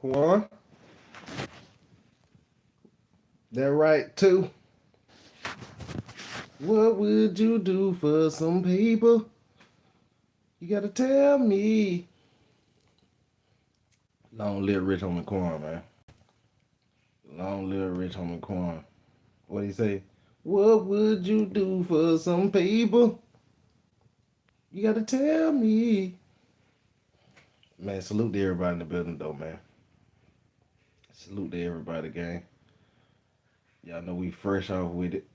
Quan, that right too. What would you do for some people? You gotta tell me. Long live Rich Homie Quan, man. Long live Rich Homie Quan. What do you say? What would you do for some people? You gotta tell me. Man, salute to everybody in the building, though, man. Salute to everybody, gang. Y'all know we fresh off with it.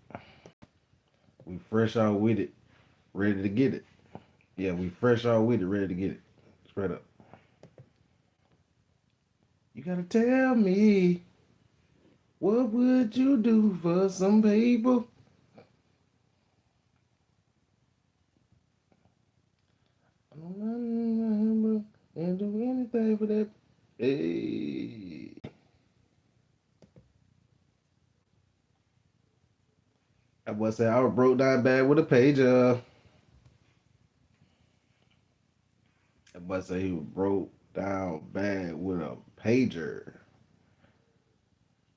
We fresh off with it. Ready to get it. Yeah, we fresh off with it. Ready to get it. Straight up. You gotta tell me. What would you do for some people? And do anything for that. Hey. I was saying I was broke down bad with a pager. I was say he was broke down bad with a pager.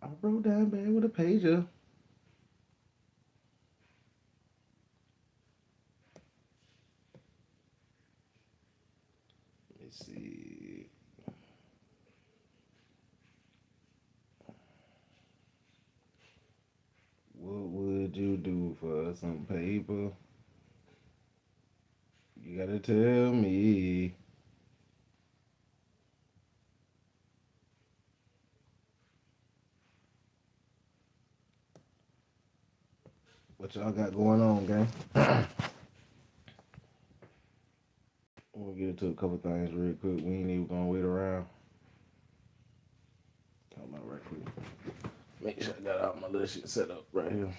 I broke down bad with a pager. Let me see. What would you do for some paper? You gotta tell me. What y'all got going on, gang? We'll get into a couple things real quick. We ain't even gonna wait around. Hold on right quick. Make sure I got all my little shit set up right here.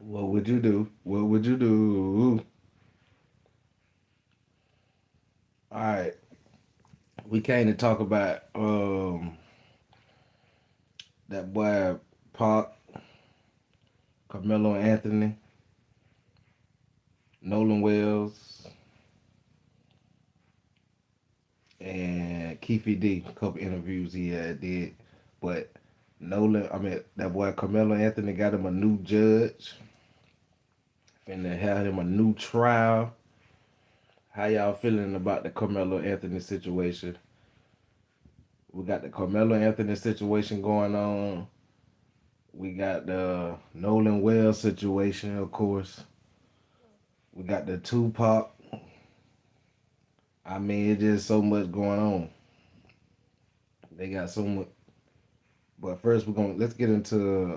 What would you do? What would you do? All right. We came to talk about that boy Pac, Karmelo Anthony, Nolan Wells, and Keefe D. A couple interviews he had did. But that boy Karmelo Anthony got him a new judge. Finna have him a new trial. How y'all feeling about the Karmelo Anthony situation? We got the Karmelo Anthony situation going on. We got the Nolan Wells situation, of course. We got the Tupac. I mean, it's just so much going on. They got so much. But first, let's get into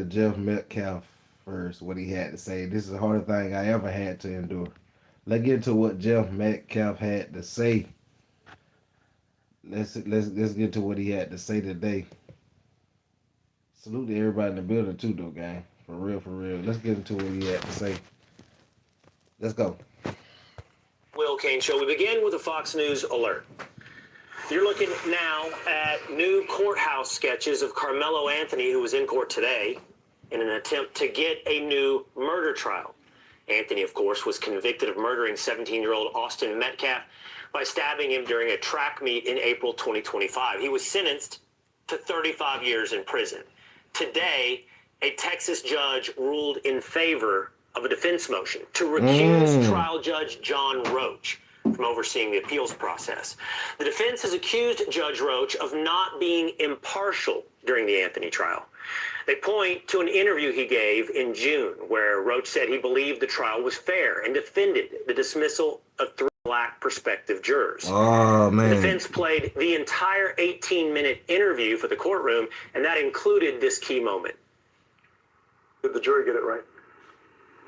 Jeff Metcalf first. What he had to say. This is the hardest thing I ever had to endure. Let's get into what Jeff Metcalf had to say. Let's get to what he had to say today. Salute to everybody in the building too, though, gang. For real, for real. Let's get into what he had to say. Let's go. Will Kane Show. We begin with a Fox News alert. You're looking now at new courthouse sketches of Karmelo Anthony, who was in court today in an attempt to get a new murder trial. Anthony, of course, was convicted of murdering 17-year-old Austin Metcalf by stabbing him during a track meet in April 2025. He was sentenced to 35 years in prison. Today, a Texas judge ruled in favor of a defense motion to recuse trial judge John Roach from overseeing the appeals process. The defense has accused Judge Roach of not being impartial during the Anthony trial. They point to an interview he gave in June where Roach said he believed the trial was fair and defended the dismissal of 3 black prospective jurors. Oh, man. The defense played the entire 18-minute interview for the courtroom, and that included this key moment. Did the jury get it right?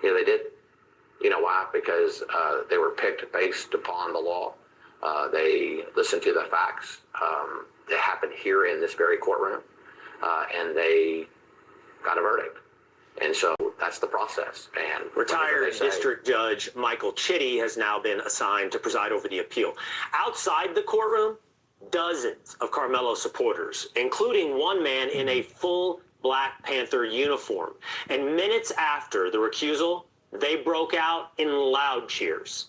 Yeah, they did. You know why? Because they were picked based upon the law. They listened to the facts that happened here in this very courtroom, and they got a verdict. And so that's the process. And Retired District Judge Michael Chitty has now been assigned to preside over the appeal. Outside the courtroom, dozens of Karmelo supporters, including one man in a full Black Panther uniform. And minutes after the recusal, they broke out in loud cheers.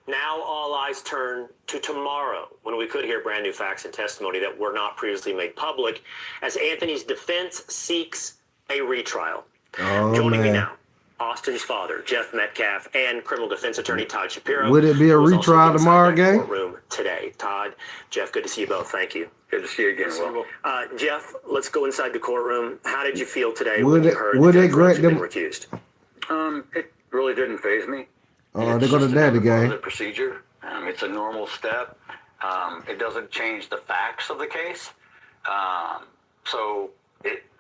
Now all eyes turn to tomorrow, when we could hear brand new facts and testimony that were not previously made public, as Anthony's defense seeks a retrial. Joining me now, Austin's father, Jeff Metcalf, and criminal defense attorney Todd Shapiro. Would it be a retrial tomorrow, gang? Courtroom today. Todd, Jeff, good to see you both. Thank you. Good to see you again, Will. Jeff, let's go inside the courtroom. How did you feel today Would when you it- heard would that they Judge grant had been them- recused? It really didn't faze me. Oh, they're It's going to just daddy, another part of gang. the procedure. It's a normal step. It doesn't change the facts of the case.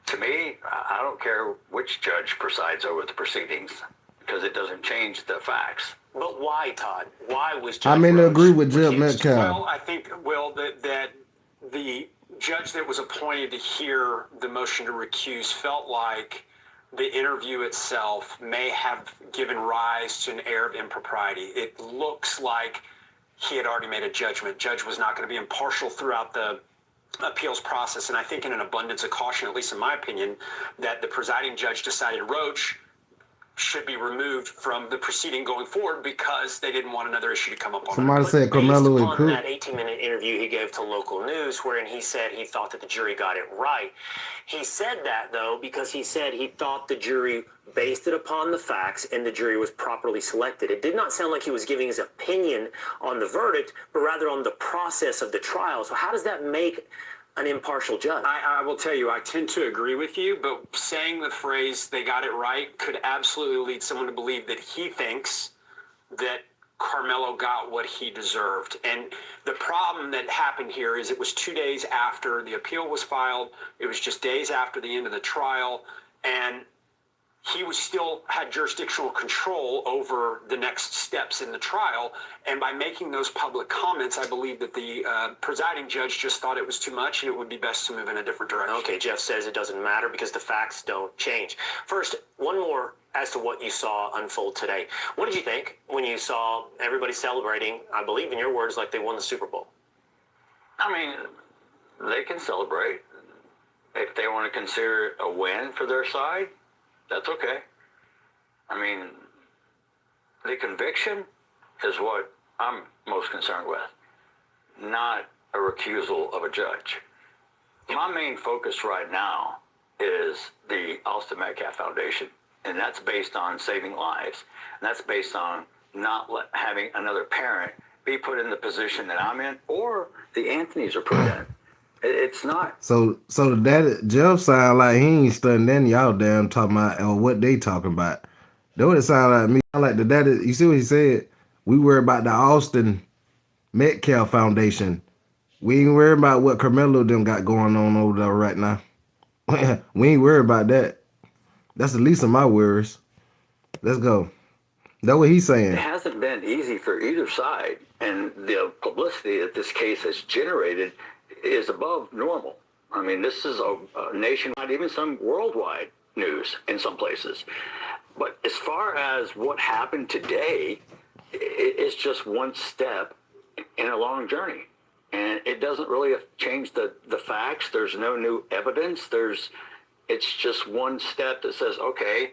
To me, I don't care which judge presides over the proceedings because it doesn't change the facts. But why, Todd? Why was Judge I'm in Roach agree with Jeff recused? Metcalf. Well, I think, Will, that the judge that was appointed to hear the motion to recuse felt like the interview itself may have given rise to an air of impropriety. It looks like he had already made a judgment. Judge was not going to be impartial throughout the appeals process. And I think in an abundance of caution, at least in my opinion, that the presiding judge decided Roach should be removed from the proceeding going forward because they didn't want another issue to come up on Somebody it. said Based Karmelo and upon Cook. that 18-minute interview he gave to local news, wherein he said he thought that the jury got it right. He said that, though, because he said he thought the jury based it upon the facts and the jury was properly selected. It did not sound like he was giving his opinion on the verdict, but rather on the process of the trial. So how does that make an impartial judge? I will tell you, I tend to agree with you, but saying the phrase "they got it right" could absolutely lead someone to believe that he thinks that Karmelo got what he deserved. And the problem that happened here is it was 2 days after the appeal was filed. It was just days after the end of the trial. And he was still had jurisdictional control over the next steps in the trial. And by making those public comments, I believe that the presiding judge just thought it was too much and it would be best to move in a different direction. Okay, Jeff says it doesn't matter because the facts don't change. First, one more as to what you saw unfold today. What did you think when you saw everybody celebrating, I believe in your words, like they won the Super Bowl? I mean, they can celebrate. If they want to consider it a win for their side, that's okay. I mean, the conviction is what I'm most concerned with, not a recusal of a judge. My main focus right now is the Austin Metcalf Foundation, and that's based on saving lives. And that's based on not having another parent be put in the position that I'm in or the Anthonys are put in. It's not. So the daddy, Jeff sound like he ain't studying then y'all damn talking about or what they talking about. That what it sound like to me. Sound like the daddy, you see what he said? We worry about the Austin Metcalf Foundation. We ain't worried about what Karmelo them got going on over there right now. We ain't worried about that. That's the least of my worries. Let's go. That's what he's saying. It hasn't been easy for either side, and the publicity that this case has generated is above normal. I mean, this is a nationwide, even some worldwide news in some places. But as far as what happened today, it's just one step in a long journey. And it doesn't really change the facts. There's no new evidence. It's just one step that says, okay,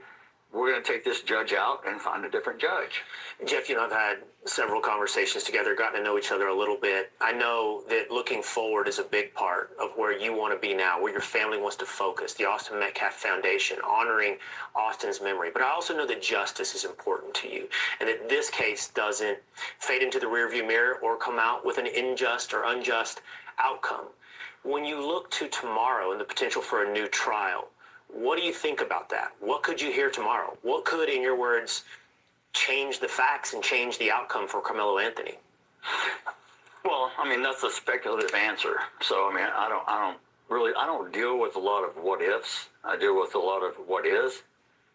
we're going to take this judge out and find a different judge. Jeff, you and I've had several conversations together, gotten to know each other a little bit. I know that looking forward is a big part of where you want to be now, where your family wants to focus, the Austin Metcalf Foundation, honoring Austin's memory. But I also know that justice is important to you and that this case doesn't fade into the rearview mirror or come out with an unjust or unjust outcome. When you look to tomorrow and the potential for a new trial, what do you think about that? What could you hear tomorrow? What could, in your words, change the facts and change the outcome for Karmelo Anthony? Well, I mean, that's a speculative answer. So, I mean, I don't I don't deal with a lot of what ifs. I deal with a lot of what is.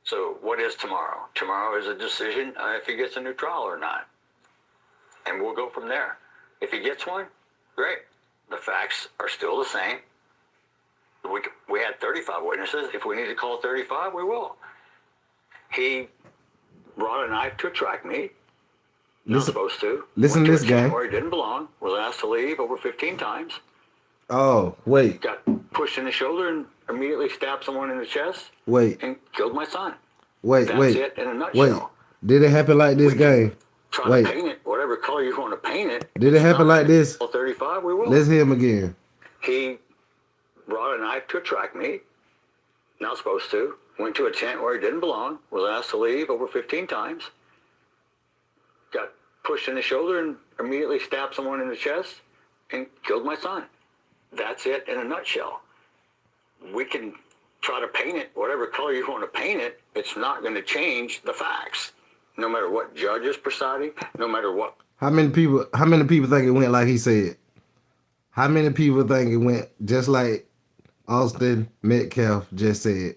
So what is tomorrow? Tomorrow is a decision if he gets a new trial or not. And we'll go from there. If he gets one, great. The facts are still the same. We had 35 witnesses. If we need to call 35, we will. He brought a knife to a track meet. Not supposed to. Listen Went to a this tent guy. where he didn't belong. Was asked to leave over 15 times. Oh, wait. Got pushed in the shoulder and immediately stabbed someone in the chest. Wait. And killed my son. Wait, That's wait. it in a nutshell. Wait. Did it happen like this, We can gang? Try Wait. to paint it whatever color you want to paint it. Did it happen like this? 35, we will. Let's hear him again. He brought a knife to a track meet. Not supposed to. Went to a tent where he didn't belong. Was asked to leave over 15 times. Got pushed in the shoulder and immediately stabbed someone in the chest and killed my son. That's it in a nutshell. We can try to paint it whatever color you want to paint it. It's not going to change the facts. No matter what judge is presiding, no matter what. How many people think it went like he said? How many people think it went just like Austin Metcalf just said?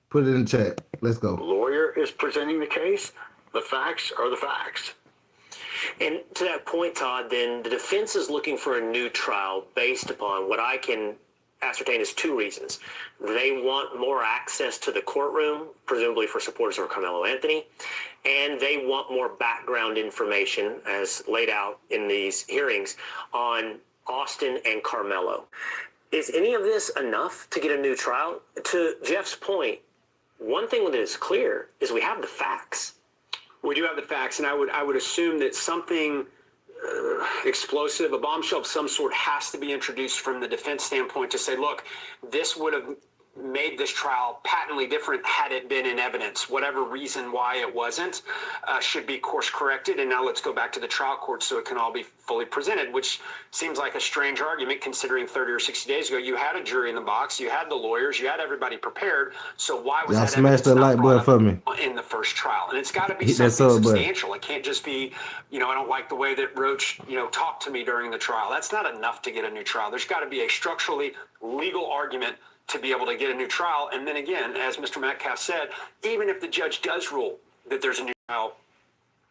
Put it in the chat. Let's go. Lawyer is presenting the case. The facts are the facts. And to that point, Todd, then the defense is looking for a new trial based upon what I can ascertain is two reasons. They want more access to the courtroom, presumably for supporters of Karmelo Anthony, and they want more background information, as laid out in these hearings, on Austin and Karmelo. Is any of this enough to get a new trial? To Jeff's point, one thing that is clear is we have the facts. We do have the facts, and I would assume that something explosive, a bombshell of some sort, has to be introduced from the defense standpoint to say, look, this would have made this trial patently different had it been in evidence. Whatever reason why it wasn't should be course corrected, and now let's go back to the trial court so it can all be fully presented, which seems like a strange argument considering 30 or 60 days ago you had a jury in the box, you had the lawyers, you had everybody prepared, so why was Y'all that smash evidence that not like brought button up for me. in the first trial? And it's got to be Hit that something sub button. substantial. It can't just be, I don't like the way that Roach, talked to me during the trial. That's not enough to get a new trial. There's got to be a structurally legal argument to be able to get a new trial. And then again, as Mr. Metcalf said, even if the judge does rule that there's a new trial,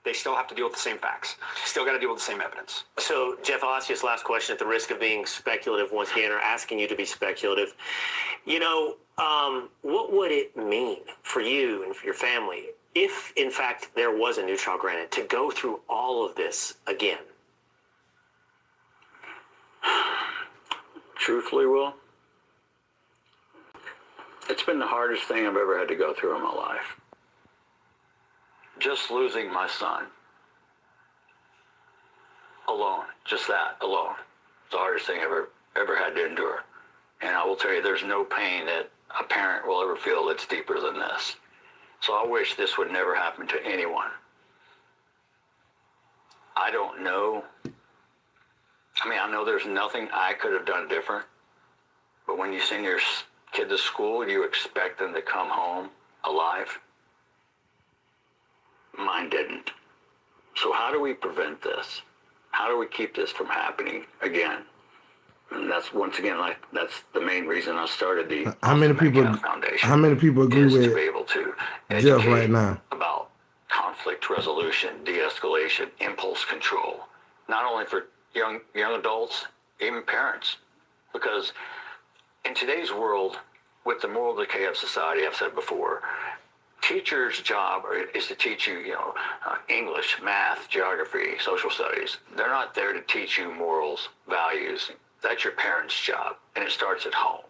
they still have to deal with the same facts. Still got to deal with the same evidence. So, Jeff, I'll ask you this last question at the risk of being speculative once again, or asking you to be speculative. What would it mean for you and for your family if, in fact, there was a new trial granted, to go through all of this again? Truthfully, Will, it's been the hardest thing I've ever had to go through in my life. Just losing my son. Alone. Just that, alone. It's the hardest thing I've ever had to endure. And I will tell you, there's no pain that a parent will ever feel that's deeper than this. So I wish this would never happen to anyone. I don't know. I know there's nothing I could have done different. But when you send your kid to school, you expect them to come home alive. Mine didn't. So how do we prevent this? How do we keep this from happening again? And that's, once again, that's the main reason I started the How many people? Foundation. How many people agree is to with be able to Jeff educate right now? about conflict resolution, de-escalation, impulse control, not only for young adults, even parents, because in today's world, with the moral decay of society, I've said before, teachers' job is to teach you, English, math, geography, social studies. They're not there to teach you morals, values. That's your parents' job, and it starts at home.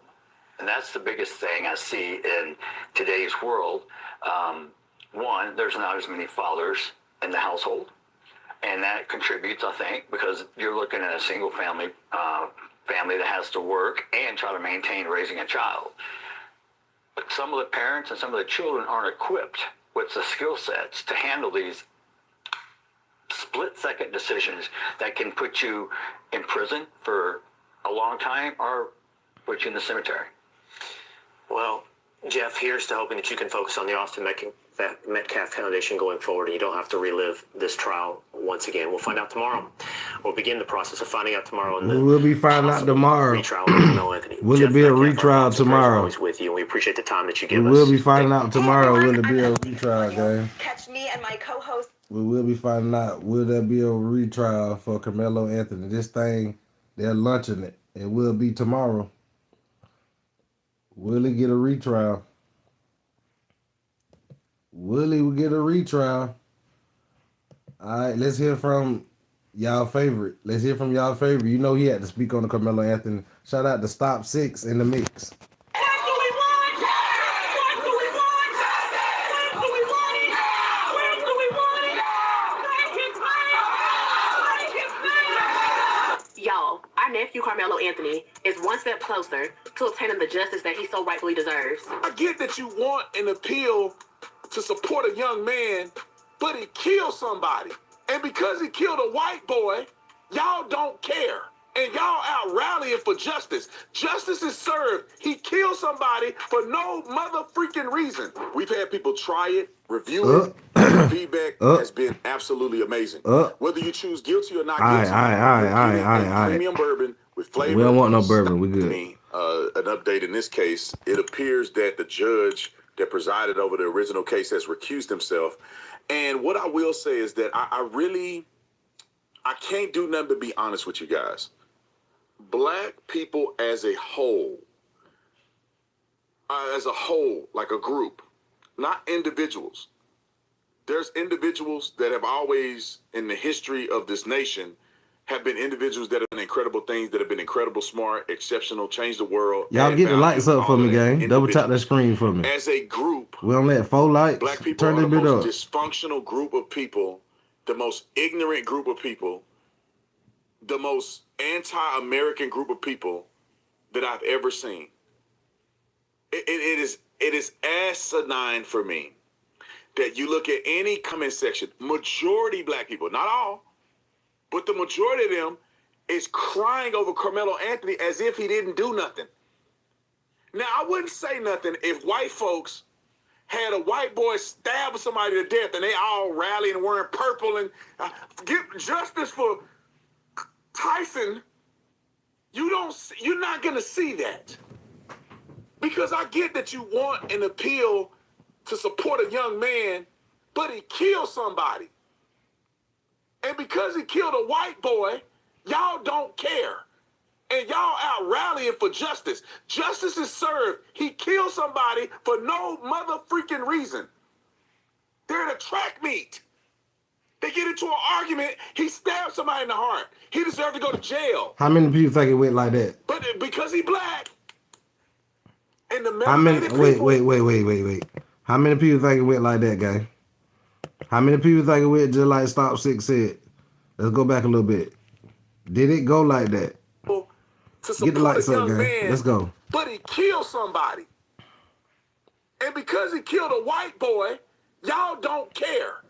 And that's the biggest thing I see in today's world. One, there's not as many fathers in the household, and that contributes, I think, because you're looking at a single family that has to work and try to maintain raising a child. But some of the parents and some of the children aren't equipped with the skill sets to handle these split-second decisions that can put you in prison for a long time or put you in the cemetery. Well, Jeff, here's to hoping that you can focus on the Austin Metcalf Foundation going forward, and you don't have to relive this trial once again. We'll find out tomorrow. We'll begin the process of finding out tomorrow. We will be finding out tomorrow. Retrial of Carmelo Anthony. Will Jeff it be a Metcalf, retrial our thoughts and prayers are tomorrow? always with you, and we appreciate the time that you give We us. will be finding out tomorrow. Will it be a retrial, gang? Catch me and my co-host. We will be finding out. Will there be a retrial for Karmelo Anthony? This thing, they're launching it. It will be tomorrow. Will he get a retrial? Will he get a retrial? All right, let's hear from y'all favorite. Let's hear from y'all favorite. You know he had to speak on the Karmelo Anthony. Shout out to Stop 6 in the mix. Y'all, our nephew Karmelo Anthony is one step closer to obtaining the justice that he so rightfully deserves. I get that you want an appeal to support a young man, but he killed somebody. And because he killed a white boy, y'all don't care. And y'all out rallying for justice. Justice is served. He killed somebody for no mother freaking reason. We've had people try it, review it. The feedback has been absolutely amazing. Whether you choose guilty or not guilty, premium bourbon with flavor. We don't want no bourbon. We good. An update in this case, it appears that the judge that presided over the original case has recused himself. And what I will say is that I can't do nothing but be honest with you guys. Black people as a whole, like a group, not individuals. There's individuals that have always, in the history of this nation, have been individuals that have done incredible things, that have been incredible, smart, exceptional, changed the world. Y'all get the lights up for me, gang. Double tap that screen for me. As a group, we don't let 4 lights. Black people turn are the bit most up. dysfunctional group of people, the most ignorant group of people, the most anti-American group of people that I've ever seen. It is asinine for me that you look at any comment section, majority black people, not all, but the majority of them is crying over Karmelo Anthony as if he didn't do nothing. Now, I wouldn't say nothing if white folks had a white boy stab somebody to death and they all rallying and wearing purple and get justice for Tyson. You're not going to see that. Because I get that you want an appeal to support a young man, but he killed somebody. And because he killed a white boy, y'all don't care. And y'all out rallying for justice. Justice is served. He killed somebody for no mother freaking reason. They're at a track meet. They get into an argument. He stabbed somebody in the heart. He deserved to go to jail. How many people think it went like that? But because he black. And the How many? people, Wait. How many people think it went like that, guy? How many people think it went just like Stop 6 said? Let's go back a little bit. Did it go like that? Get the lights up, gang. Let's go. But he killed somebody. And because he killed a white boy, y'all don't care.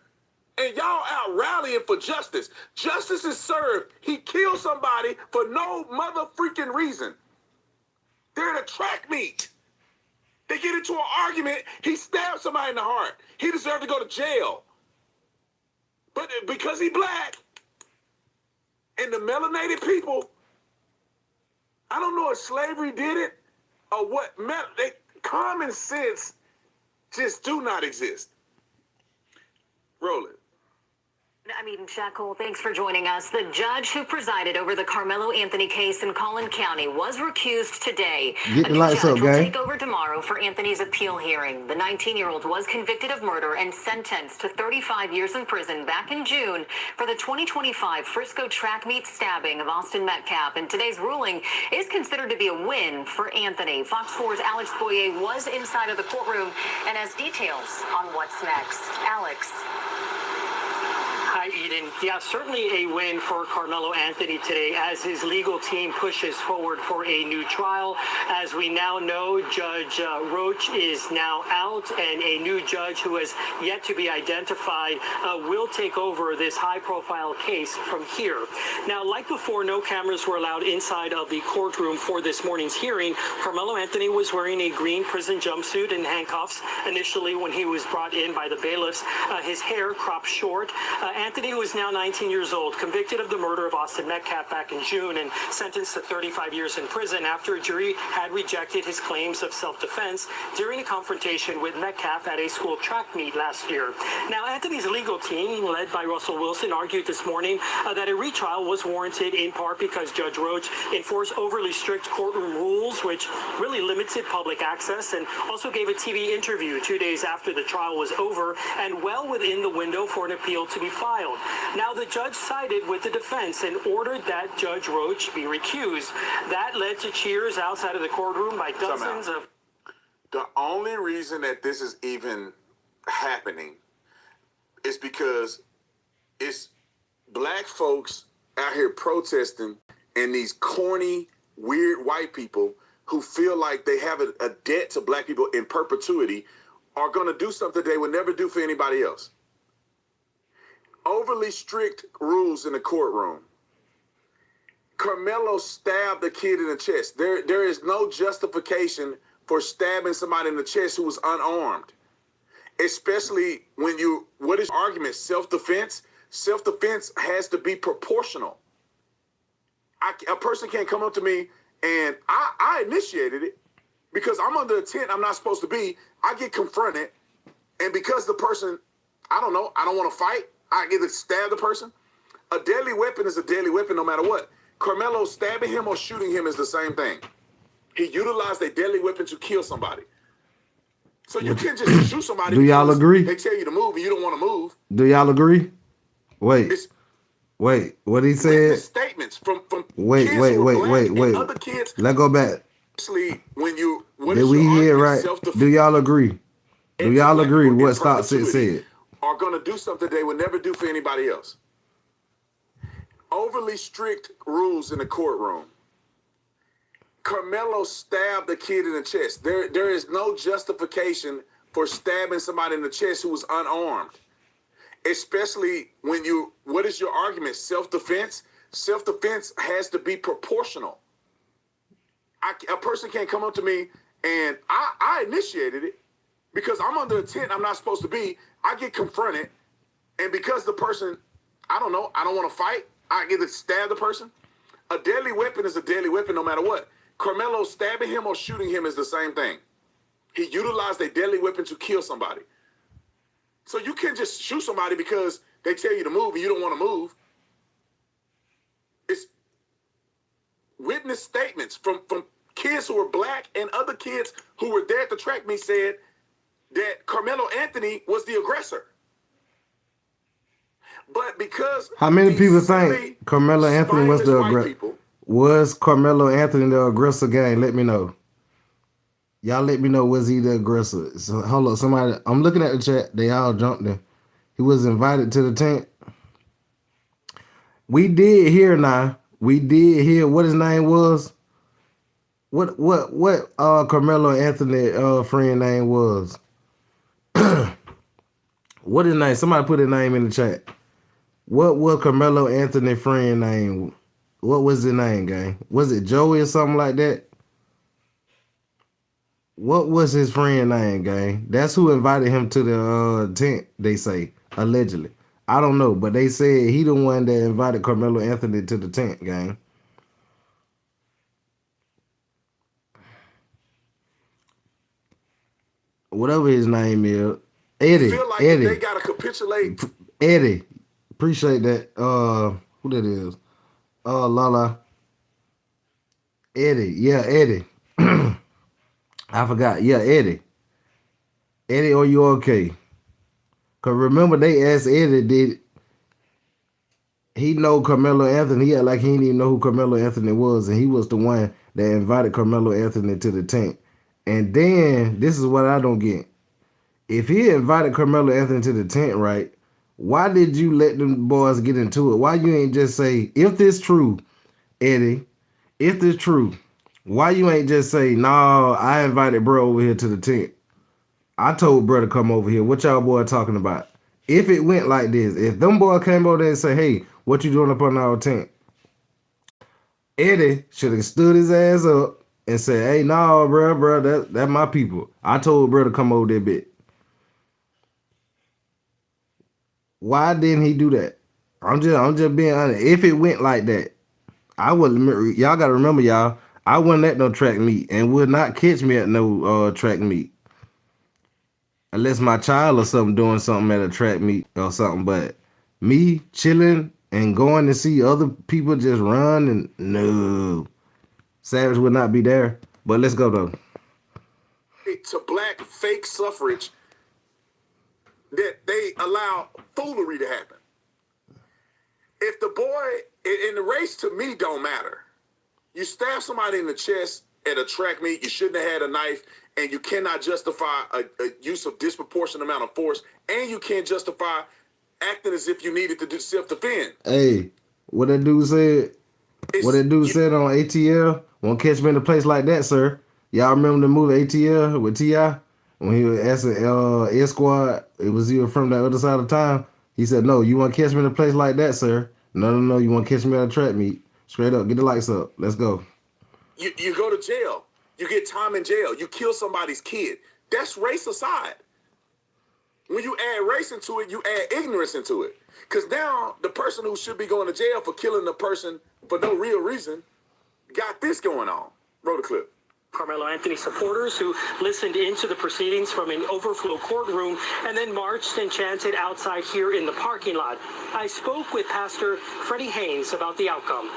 And y'all out rallying for justice. Justice is served. He killed somebody for no mother freaking reason. They're at a track meet. They get into an argument. He stabbed somebody in the heart. He deserved to go to jail. But because he black and the melanated people, I don't know if slavery did it or what. Common sense just do not exist. Roll it. Shackle, thanks for joining us. The judge who presided over the Karmelo Anthony case in Collin County was recused today. Get the lights up, will gang. take over tomorrow for Anthony's appeal hearing. The 19-year-old was convicted of murder and sentenced to 35 years in prison back in June for the 2025 Frisco track meet stabbing of Austin Metcalf. And today's ruling is considered to be a win for Anthony. Fox 4's Alex Boyer was inside of the courtroom and has details on what's next. Alex. Hi, Eden. Yeah, certainly a win for Carmelo Anthony today as his legal team pushes forward for a new trial. As we now know, Judge Roach is now out, and a new judge who has yet to be identified will take over this high-profile case from here. Now, like before, no cameras were allowed inside of the courtroom for this morning's hearing. Carmelo Anthony was wearing a green prison jumpsuit and handcuffs initially when he was brought in by the bailiffs. His hair cropped short. Anthony, who is now 19 years old, convicted of the murder of Austin Metcalf back in June and sentenced to 35 years in prison after a jury had rejected his claims of self-defense during a confrontation with Metcalf at a school track meet last year. Now, Anthony's legal team, led by Russell Wilson, argued this morning that a retrial was warranted in part because Judge Roach enforced overly strict courtroom rules, which really limited public access, and also gave a TV interview 2 days after the trial was over and well within the window for an appeal to be filed. Now, the judge sided with the defense and ordered that Judge Roach be recused. That led to cheers outside of the courtroom by dozens of... The only reason that this is even happening is because it's black folks out here protesting and these corny, weird white people who feel like they have a debt to black people in perpetuity are going to do something they would never do for anybody else. Overly strict rules in the courtroom. Karmelo stabbed a kid in the chest. There is no justification for stabbing somebody in the chest who was unarmed. Especially when what is your argument? Self-defense? Self-defense has to be proportional. A person can't come up to me and I initiated it because I'm under a tent I'm not supposed to be. I get confronted, and because the person, I don't want to fight, I either stab the person. A deadly weapon is a deadly weapon no matter what. Carmelo stabbing him or shooting him is the same thing. He utilized a deadly weapon to kill somebody. So you can't just shoot somebody. Do y'all agree? They tell you to move and you don't want to move. Do y'all agree? Wait, what he said? Statements from wait, kids wait. other kids. Let's go back. When Did we hear right? Do y'all agree? Do y'all agree what Stock said? Are going to do something they would never do for anybody else. Overly strict rules in the courtroom. Karmelo stabbed a kid in the chest. There is no justification for stabbing somebody in the chest who was unarmed. Especially when what is your argument? Self-defense? Self-defense has to be proportional. A person can't come up to me and I initiated it because I'm under a tent I'm not supposed to be. I get confronted, and because the person, I don't want to fight, I either stab the person. A deadly weapon is a deadly weapon no matter what. Carmelo stabbing him or shooting him is the same thing. He utilized a deadly weapon to kill somebody. So you can't just shoot somebody because they tell you to move and you don't want to move. It's witness statements from kids who were black and other kids who were there at the track meet said that Carmelo Anthony was the aggressor. But because how many people think Carmelo Anthony was the aggressor? Was Carmelo Anthony the aggressor, gang? Let me know. Y'all let me know, was he the aggressor? So hold up, somebody, I'm looking at the chat. They all jumped in. He was invited to the tent. We did hear what his name was. What Carmelo Anthony friend name was. What his name? Somebody put his name in the chat. What was Carmelo Anthony friend name? What was his name, gang? Was it Joey or something like that? What was his friend name, gang? That's who invited him to the tent, they say, allegedly. I don't know, but they said he the one that invited Carmelo Anthony to the tent, gang. Whatever his name is. Eddie. Feel like Eddie. They gotta capitulate. Eddie. Appreciate that. Who that is? Lala. Eddie. Yeah, Eddie. I forgot. Yeah, Eddie. Eddie, are you okay? Because remember, they asked Eddie, did he know Carmelo Anthony? He had like he didn't even know who Carmelo Anthony was, and he was the one that invited Carmelo Anthony to the tent. And then, this is what I don't get. If he invited Carmelo Anthony to the tent, right, Why did you let them boys get into it? Why you ain't just say, if this true, Eddie, if this true, why you ain't just say, nah, I invited bro over here to the tent. I told bro to come over here. What y'all boy talking about? If it went like this, if them boy came over there and say, hey, what you doing up on our tent? Eddie should have stood his ass up and said, hey, nah, bro, that my people. I told bro to come over there, bit. Why didn't he do that? I'm just being honest. If it went like that, I would. Y'all gotta remember, y'all. I wasn't at no track meet and would not catch me at no track meet unless my child or something doing something at a track meet or something. But me chilling and going to see other people just run and no, Savage would not be there. But let's go though. To black fake suffrage that they allow foolery to happen. If the boy in the race to me don't matter. You stab somebody in the chest at a track meet, you shouldn't have had a knife, and you cannot justify a use of disproportionate amount of force, and you can't justify acting as if you needed to do self-defense. Hey, what that dude said? What that dude said on ATL? Won't catch me in a place like that, sir. Y'all remember the movie ATL with T.I.? When he was asking Ed Squad, it was you from the other side of town. He said, no, you want to catch me in a place like that, sir? No, you want to catch me at a track meet. Straight up, get the lights up. Let's go. You go to jail. You get time in jail. You kill somebody's kid. That's race aside. When you add race into it, you add ignorance into it. Because now the person who should be going to jail for killing the person for no real reason got this going on. Roll the clip. Carmelo Anthony supporters who listened into the proceedings from an overflow courtroom and then marched and chanted outside here in the parking lot. I spoke with Pastor Freddie Haynes about the outcome.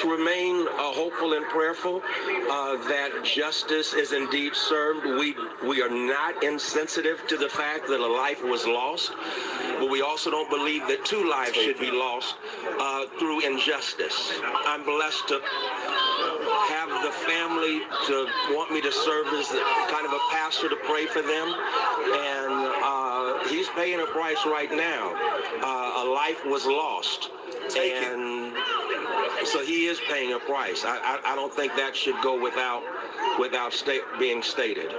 Remain hopeful and prayerful that justice is indeed served. We are not insensitive to the fact that a life was lost, but we also don't believe that two lives should be lost through injustice. I'm blessed to have the family to want me to serve as kind of a pastor to pray for them, and he's paying a price right now. A life was lost, and so he is paying a price. I don't think that should go without being stated.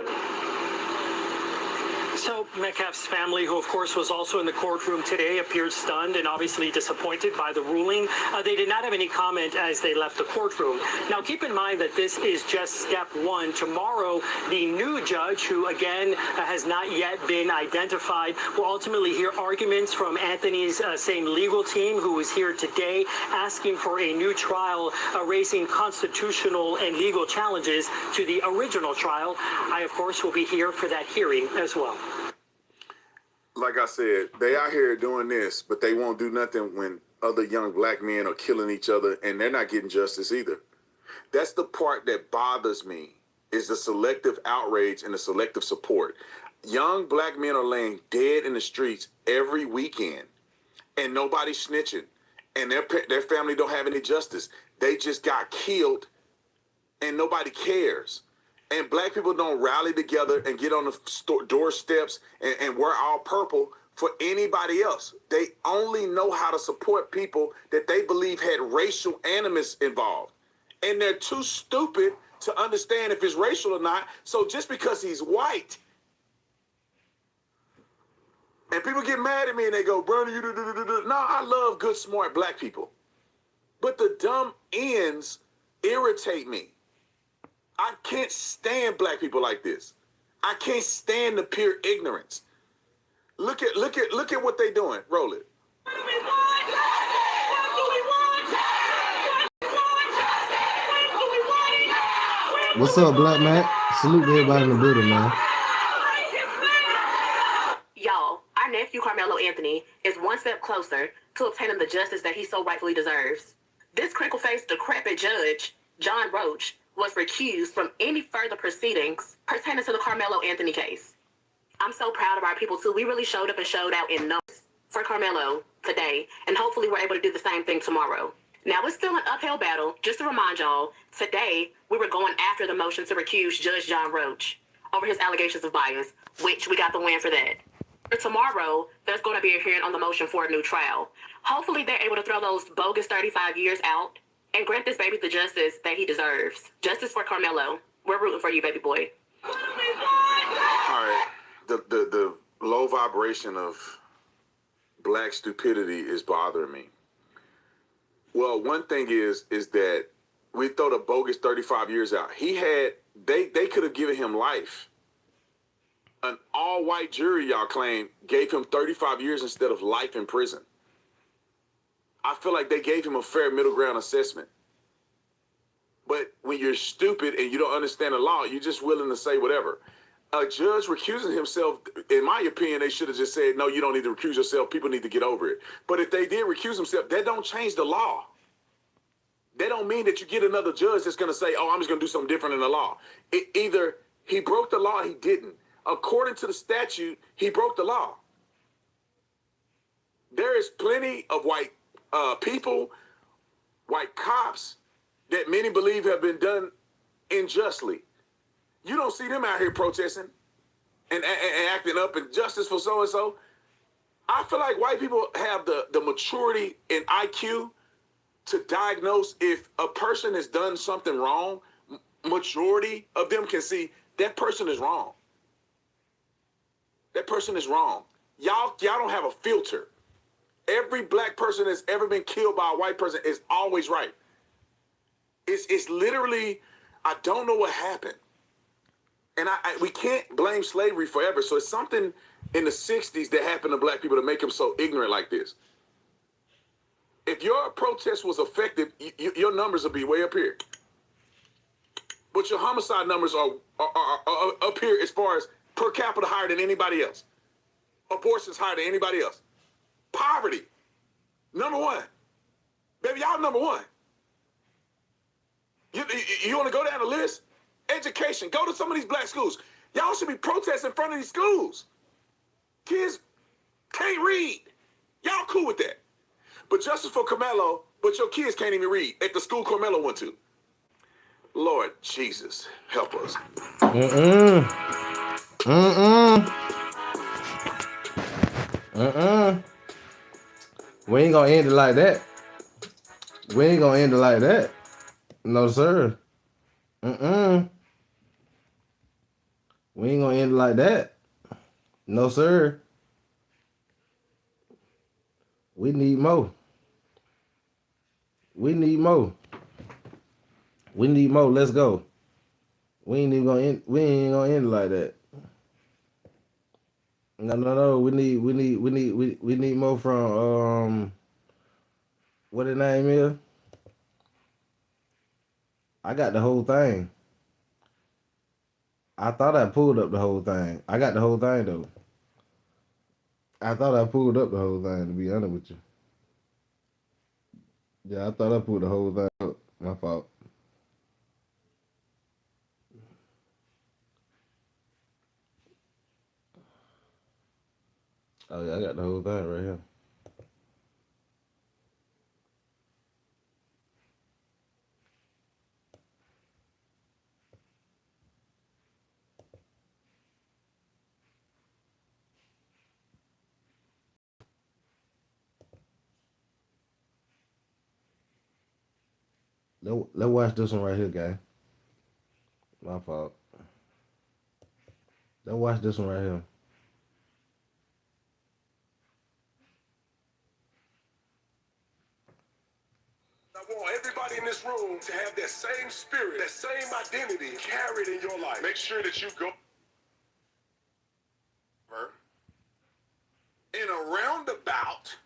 So Metcalf's family, who of course was also in the courtroom today, appeared stunned and obviously disappointed by the ruling. They did not have any comment as they left the courtroom. Now keep in mind that this is just step one. Tomorrow, the new judge, who again has not yet been identified, will ultimately hear arguments from Anthony's same legal team, who is here today asking for a new trial, raising constitutional and legal challenges to the original trial. I, of course, will be here for that hearing as well. Like I said, they out here doing this, but they won't do nothing when other young black men are killing each other, and they're not getting justice either. That's the part that bothers me, is the selective outrage and the selective support. Young black men are laying dead in the streets every weekend, and nobody's snitching, and their family don't have any justice. They just got killed, and nobody cares. And black people don't rally together and get on the doorsteps and wear all purple for anybody else. They only know how to support people that they believe had racial animus involved. And they're too stupid to understand if it's racial or not. So just because he's white, and people get mad at me and they go, Bernie, you do. No, I love good, smart black people. But the dumb ends irritate me. I can't stand black people like this. I can't stand the pure ignorance. Look at what they doing. Roll it. What's up, Black Mac? Salute to everybody in the building, man. Y'all, our nephew Karmelo Anthony is one step closer to obtaining the justice that he so rightfully deserves. This crinkle-faced, decrepit judge, John Roach, was recused from any further proceedings pertaining to the Karmelo Anthony case. I'm so proud of our people, too. We really showed up and showed out in numbers for Karmelo today, and hopefully we're able to do the same thing tomorrow. Now, it's still an uphill battle. Just to remind y'all, today we were going after the motion to recuse Judge John Roach over his allegations of bias, which we got the win for that. Tomorrow, there's going to be a hearing on the motion for a new trial. Hopefully, they're able to throw those bogus 35 years out and grant this baby the justice that he deserves. Justice for Karmelo. We're rooting for you, baby boy. All right. The low vibration of black stupidity is bothering me. Well, one thing is that we throw the bogus 35 years out. They could have given him life. An all-white jury, y'all claim, gave him 35 years instead of life in prison. I feel like they gave him a fair middle ground assessment. But when you're stupid and you don't understand the law, you're just willing to say whatever. A judge recusing himself, in my opinion, they should have just said, no, you don't need to recuse yourself. People need to get over it. But if they did recuse himself, that don't change the law. That don't mean that you get another judge that's going to say, oh, I'm just going to do something different in the law. Either he broke the law or he didn't. According to the statute, he broke the law. There is plenty of white people, white cops, that many believe have been done unjustly. You don't see them out here protesting and acting up in justice for so-and-so. I feel like white people have the maturity and IQ to diagnose if a person has done something wrong. Majority of them can see that person is wrong. That person is wrong. Y'all don't have a filter. Every black person that's ever been killed by a white person is always right. It's literally, I don't know what happened. And we can't blame slavery forever. So it's something in the 60s that happened to black people to make them so ignorant like this. If your protest was effective, your numbers will be way up here. But your homicide numbers are up here as far as per capita higher than anybody else. Abortions higher than anybody else. Poverty, number one. Baby, y'all number one. You want to go down the list? Education. Go to some of these black schools. Y'all should be protesting in front of these schools. Kids can't read. Y'all cool with that. But justice for Karmelo, but your kids can't even read at the school Karmelo went to. Lord Jesus, help us. We ain't gonna end it like that. We ain't gonna end it like that. No, sir. We ain't gonna end it like that. No, sir. We need more. We need more. We need more. Let's go. We ain't even gonna end. We ain't gonna end it like that. No. We need more from what the name is. I got the whole thing. I thought I pulled up the whole thing. I got the whole thing though. I thought I pulled up the whole thing, to be honest with you. Yeah, I thought I pulled the whole thing up. My fault. Oh yeah, I got the whole thing right here. Let's watch this one right here, guy. My fault. Let's watch this one right here. I want everybody in this room to have that same spirit, that same identity carried in your life. Make sure that you go in a roundabout,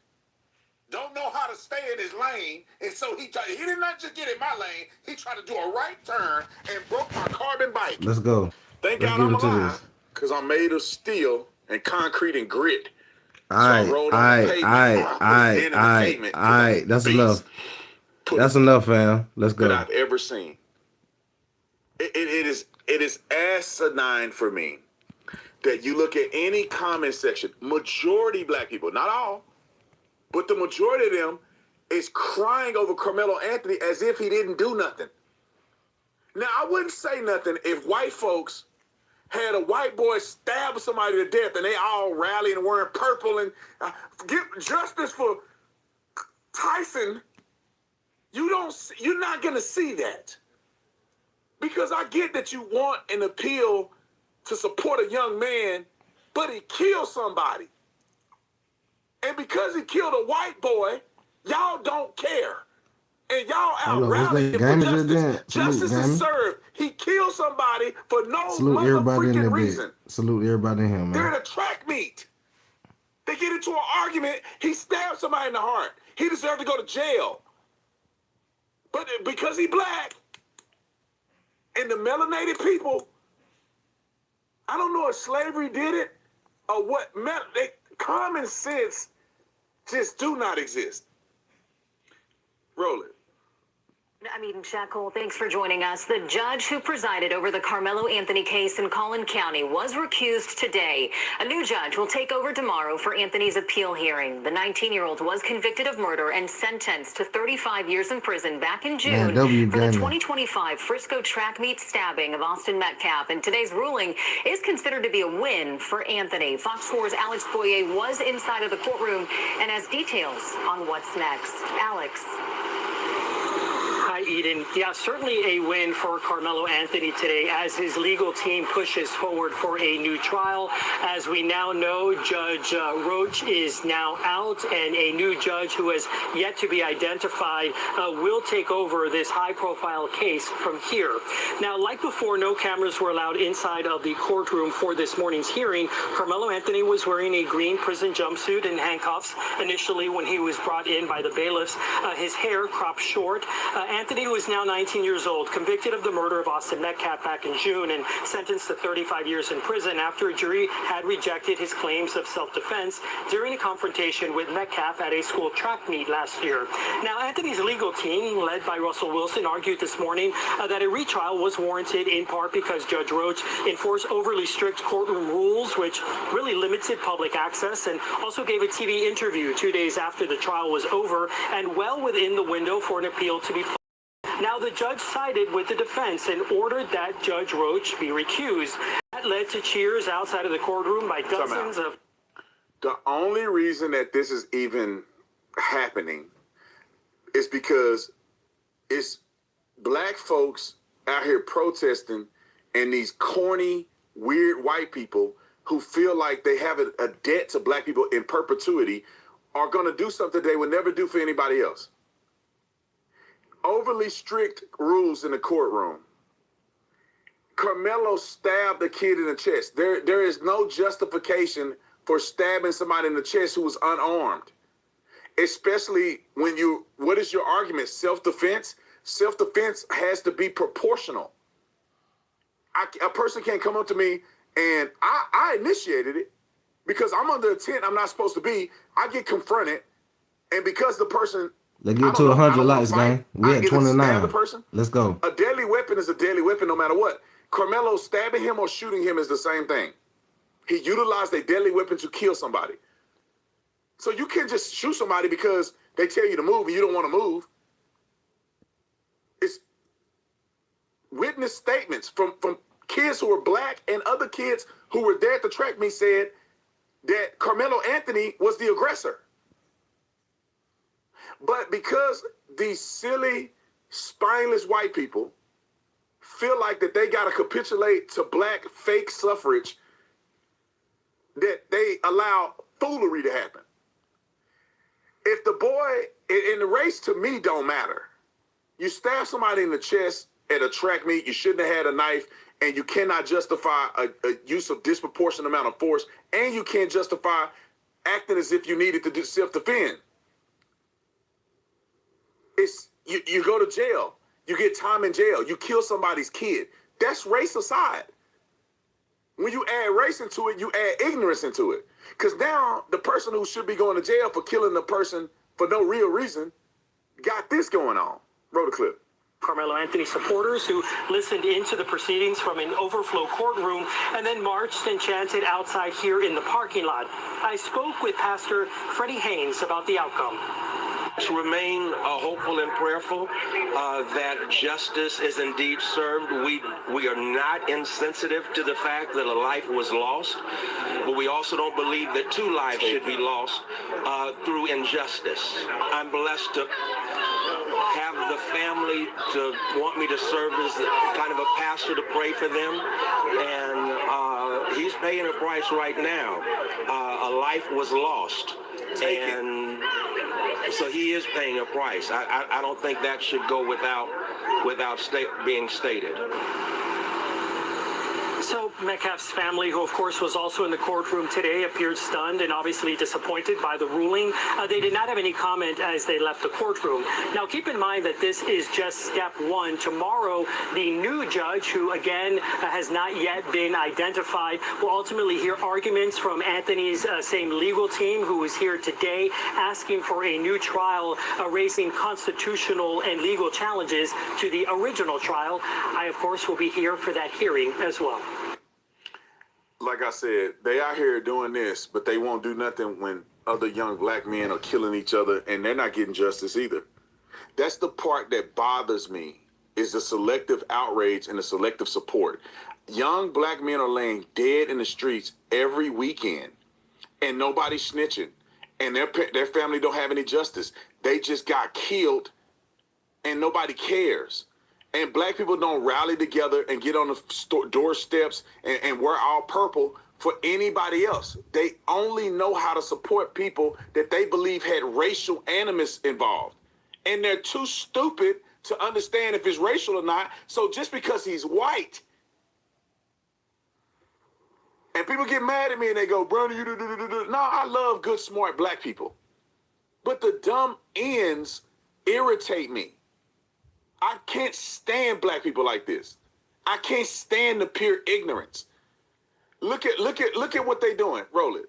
don't know how to stay in his lane, and so he did not just get in my lane, he tried to do a right turn and broke my carbon bike. Let's go. Thank Let's God get I'm into alive, this. because I'm made of steel and concrete and grit. All right. That's enough. That's enough, fam. Let's go. That I've ever seen. It is asinine for me that you look at any comment section, majority black people, not all, but the majority of them is crying over Karmelo Anthony as if he didn't do nothing. Now, I wouldn't say nothing if white folks had a white boy stab somebody to death, and they all rallying and wearing purple and get justice for Tyson. You're not gonna see that, because I get that you want an appeal to support a young man, but he killed somebody, and because he killed a white boy, y'all don't care. And y'all out rallying for justice. Justice is served. He killed somebody for no motherfucking reason. Salute everybody in here, man. They're at a track meet. They get into an argument. He stabbed somebody in the heart. He deserved to go to jail. But because he black and the melanated people, I don't know if slavery did it or what. Common sense just do not exist. Roll it. Shaq Cole, thanks for joining us. The judge who presided over the Karmelo Anthony case in Collin County was recused today. A new judge will take over tomorrow for Anthony's appeal hearing. The 19-year-old was convicted of murder and sentenced to 35 years in prison back in June for the 2025 Frisco track meet stabbing of Austin Metcalf. And today's ruling is considered to be a win for Anthony. Fox 4's Alex Boyer was inside of the courtroom and has details on what's next. Alex. Hi, Eden. Yeah, certainly a win for Karmelo Anthony today as his legal team pushes forward for a new trial. As we now know, Judge Roach is now out, and a new judge who has yet to be identified will take over this high-profile case from here. Now, like before, no cameras were allowed inside of the courtroom for this morning's hearing. Karmelo Anthony was wearing a green prison jumpsuit and handcuffs initially when he was brought in by the bailiffs. His hair cropped short. Anthony, who is now 19 years old, convicted of the murder of Austin Metcalf back in June and sentenced to 35 years in prison after a jury had rejected his claims of self-defense during a confrontation with Metcalf at a school track meet last year. Now, Anthony's legal team, led by Russell Wilson, argued this morning that a retrial was warranted in part because Judge Roach enforced overly strict courtroom rules, which really limited public access, and also gave a TV interview 2 days after the trial was over and well within the window for an appeal to be filed. Now, the judge sided with the defense and ordered that Judge Roach be recused. That led to cheers outside of the courtroom by dozens of... The only reason that this is even happening is because it's black folks out here protesting and these corny, weird white people who feel like they have a debt to black people in perpetuity are going to do something they would never do for anybody else. Overly strict rules in the courtroom. Karmelo stabbed the kid in the chest. There is no justification for stabbing somebody in the chest who was unarmed. Especially when what is your argument? Self-defense? Self-defense has to be proportional. A person can't come up to me and I initiated it because I'm under a tent I'm not supposed to be. I get confronted, and because the person... Let's get to 100 likes, man. We at 29. Let's go. A deadly weapon is a deadly weapon no matter what. Karmelo stabbing him or shooting him is the same thing. He utilized a deadly weapon to kill somebody. So you can't just shoot somebody because they tell you to move and you don't want to move. It's witness statements from kids who were black and other kids who were there at the track meet said that Karmelo Anthony was the aggressor. But because these silly, spineless white people feel like that they got to capitulate to black fake suffrage, that they allow foolery to happen. If the boy in the race, to me, don't matter. You stab somebody in the chest at a track meet, you shouldn't have had a knife, and you cannot justify a use of disproportionate amount of force, and you can't justify acting as if you needed to do self-defend. You go to jail. You get time in jail. You kill somebody's kid. That's race aside. When you add race into it, you add ignorance into it. Because now the person who should be going to jail for killing the person for no real reason got this going on. Roll the clip. Karmelo Anthony supporters who listened into the proceedings from an overflow courtroom and then marched and chanted outside here in the parking lot. I spoke with Pastor Freddie Haynes about the outcome. Remain hopeful and prayerful that justice is indeed served. We are not insensitive to the fact that a life was lost, but we also don't believe that two lives should be lost through injustice. I'm blessed to have the family to want me to serve as kind of a pastor to pray for them, and he's paying a price right now. A life was lost, and so he is paying a price. I don't think that should go without being stated. So Metcalf's family, who of course was also in the courtroom today, appeared stunned and obviously disappointed by the ruling. They did not have any comment as they left the courtroom. Now keep in mind that this is just step one. Tomorrow, the new judge, who again has not yet been identified, will ultimately hear arguments from Anthony's same legal team, who is here today asking for a new trial, raising constitutional and legal challenges to the original trial. I, of course, will be here for that hearing as well. Like I said, they out here doing this, but they won't do nothing when other young black men are killing each other, and they're not getting justice either. That's the part that bothers me, is the selective outrage and the selective support. Young black men are laying dead in the streets every weekend, and nobody's snitching, and their family don't have any justice. They just got killed, and nobody cares. And black people don't rally together and get on the doorsteps and wear all purple for anybody else. They only know how to support people that they believe had racial animus involved. And they're too stupid to understand if it's racial or not. So just because he's white, and people get mad at me and they go, brother, you do. No, I love good, smart black people. But the dumb ends irritate me. I can't stand black people like this. I can't stand the pure ignorance. Look at what they doing. Roll it.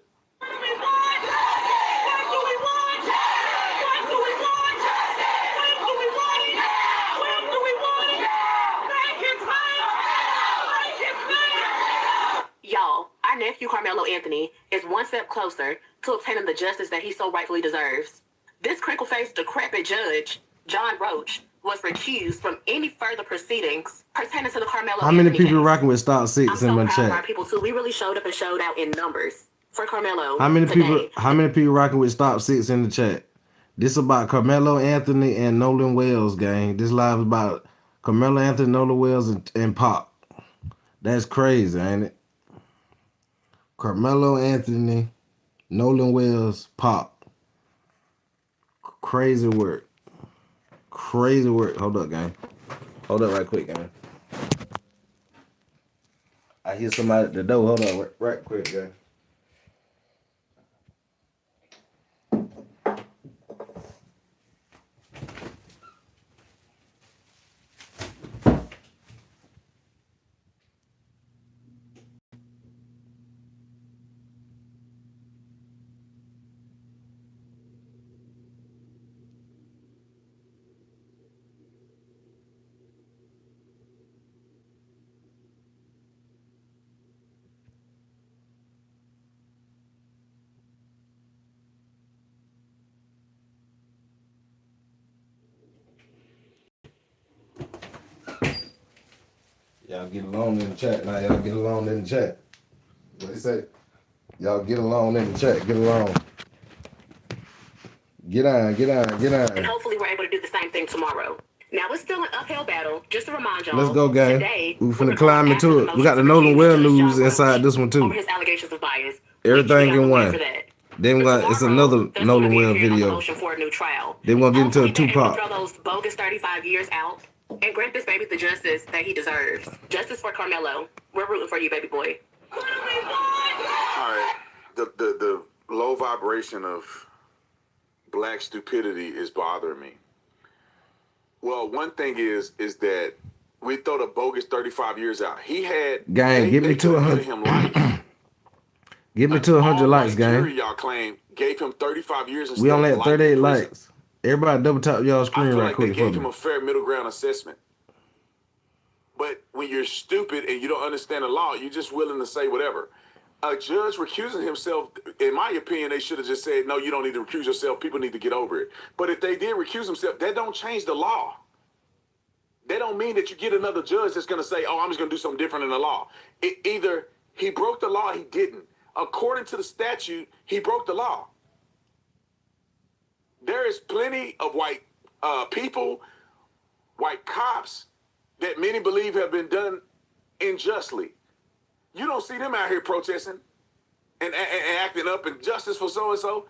Y'all, our nephew Karmelo Anthony is one step closer to obtaining the justice that he so rightfully deserves. This crinkle-faced, decrepit judge, John Roach, was recused from any further proceedings pertaining to the Karmelo. How many people rocking with Stop Six in my I'm so proud of our chat? people too. We really showed up and showed out in numbers for Karmelo. How many today. people rocking with Stop Six in the chat? This about Karmelo Anthony and Nolan Wells, gang. This live is about Karmelo Anthony, Nolan Wells, and Pop. That's crazy, ain't it? Karmelo Anthony, Nolan Wells, Pop. Crazy work. Crazy work. Hold up, gang. Hold up right quick, gang. I hear somebody at the door. Hold up right quick, gang. Y'all get along in the chat now. Y'all get along in the chat. What they say? Y'all get along in the chat. Get along. Get on. And hopefully we're able to do the same thing tomorrow. Now it's still an uphill battle. Just to remind y'all. Let's go, gang. Today, We finna climb into it. We got the Nolan Well news inside this one too. Over his allegations of bias. Everything in one. Then it's another Nolan Well video. Motion for a new trial. Then we're gonna get into a Tupac. Throw those bogus 35 years out and grant this baby the justice that he deserves. Justice for Karmelo. We're rooting for you, baby boy. All right. The low vibration of black stupidity is bothering me. Well, one thing is that we throw the bogus 35 years out. He had gang. Give me to 100. Give me to 100 likes, gang. Jury, y'all claim gave him 35 years. We only had 38 likes. Everybody double tap y'all screen right quick. They gave him a fair middle ground assessment. But when you're stupid and you don't understand the law, you're just willing to say whatever. a judge recusing himself, in my opinion, they should have just said, no, you don't need to recuse yourself. People need to get over it. But if they did recuse himself, that don't change the law. That don't mean that you get another judge that's going to say, oh, I'm just going to do something different in the law. Either he broke the law or he didn't. According to the statute, he broke the law. There is plenty of white people, white cops, that many believe have been done unjustly. You don't see them out here protesting and acting up in justice for so-and-so.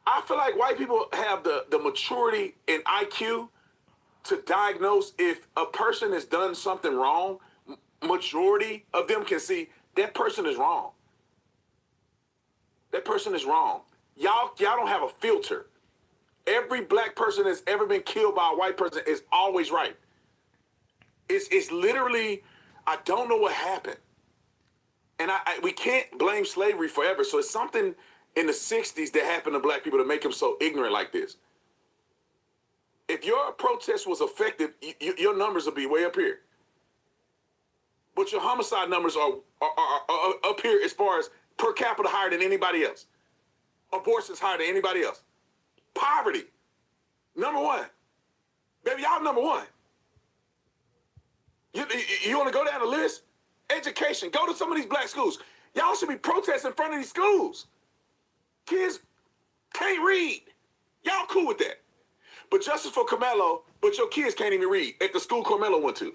I feel like white people have the maturity and IQ to diagnose if a person has done something wrong. Majority of them can see that person is wrong. That person is wrong. Y'all don't have a filter. Every black person that's ever been killed by a white person is always right. It's literally, I don't know what happened. And we can't blame slavery forever. So it's something in the 60s that happened to black people to make them so ignorant like this. If your protest was effective, your numbers will be way up here. But your homicide numbers are up here as far as per capita higher than anybody else. Abortions higher than anybody else. Poverty, number one. Baby, y'all number one. You want to go down the list? Education. Go to some of these black schools. Y'all should be protesting in front of these schools. Kids can't read. Y'all cool with that. But justice for Karmelo, but your kids can't even read at the school Karmelo went to.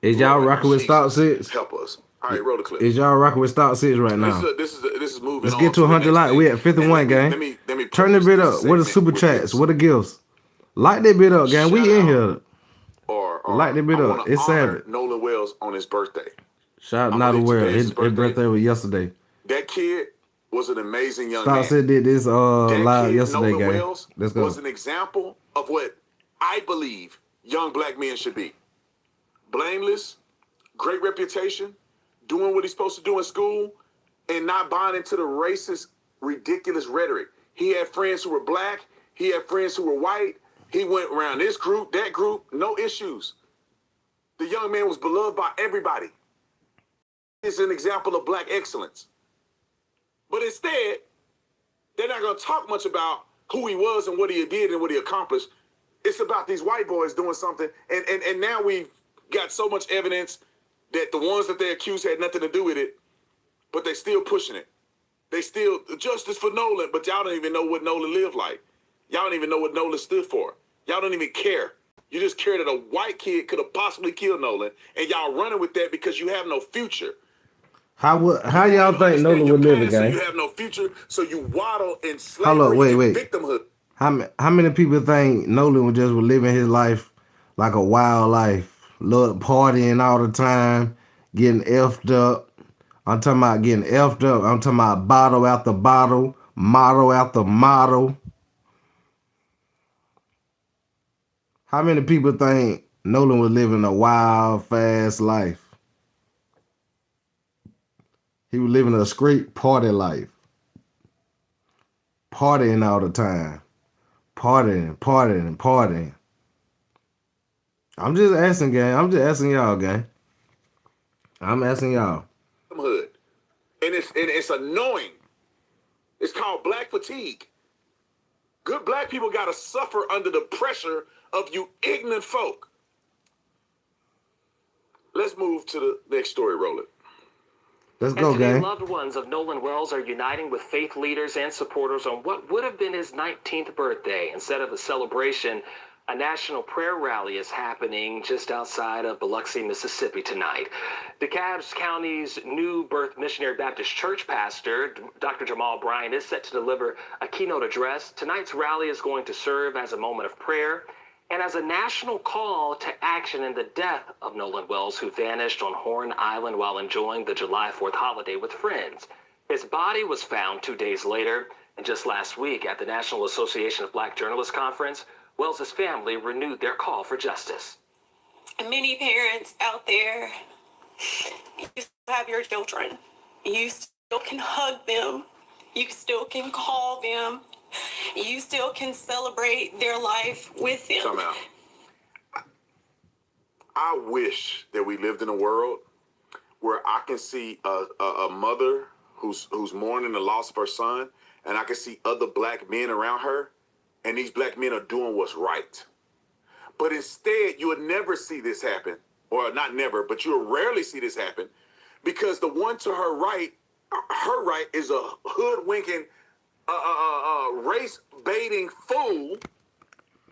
Is y'all rocking with Stop Six? Help us. All right, roll the clip. Is y'all rocking with Stop Six right now? This is moving. Let's get to 100 likes. We at 51, gang. Let me turn the bit up. What are super chats? What are gifts? Light that bit up, gang. We in here. Or light that bit up. It's Saturday. Nolan Wells on his birthday. Shout out to World. His birthday was yesterday. That kid was an amazing young man. Stop Said did this live yesterday, Nolan gang. Wells Let's go. Was an example of what I believe young black men should be. Blameless, great reputation, doing what he's supposed to do in school, and not buying into the racist, ridiculous rhetoric. He had friends who were black. He had friends who were white. He went around this group, that group, no issues. The young man was beloved by everybody. It's an example of black excellence. But instead, they're not going to talk much about who he was and what he did and what he accomplished. It's about these white boys doing something. And now we've got so much evidence that the ones that they accused had nothing to do with it, but they still pushing it. They still, justice for Nolan, but y'all don't even know what Nolan lived like. Y'all don't even know what Nolan stood for. Y'all don't even care. You just care that a white kid could have possibly killed Nolan, and y'all running with that because you have no future. How y'all think Nolan would live, gang? You have no future, so you waddle in slavery and victimhood. How many people think Nolan was living his life like a wild life? Love partying all the time, getting effed up. I'm talking about getting effed up. I'm talking about bottle after bottle, motto after motto. How many people think Nolan was living a wild, fast life? He was living a straight party life. Partying all the time. Partying. I'm just asking, gang. I'm just asking y'all, gang. I'm asking y'all. And it's annoying. It's called black fatigue. Good black people got to suffer under the pressure of you ignorant folk. Let's move to the next story. Roll it. Let's go, gang. Loved ones of Nolan Wells are uniting with faith leaders and supporters on what would have been his 19th birthday. Instead of a celebration, a national prayer rally is happening just outside of Biloxi, Mississippi tonight. DeKalb County's New Birth Missionary Baptist Church pastor, Dr. Jamal Bryant, is set to deliver a keynote address. Tonight's rally is going to serve as a moment of prayer and as a national call to action in the death of Nolan Wells, who vanished on Horn Island while enjoying the July 4th holiday with friends. His body was found 2 days later, and just last week at the National Association of Black Journalists Conference, Wells's family renewed their call for justice. Many parents out there, you still have your children. You still can hug them. You still can call them. You still can celebrate their life with them. I wish that we lived in a world where I can see a mother who's mourning the loss of her son, and I can see other black men around her, and these black men are doing what's right. But instead, you would never see this happen, or not never, but you'll rarely see this happen, because the one to her right is a hoodwinking, race-baiting fool,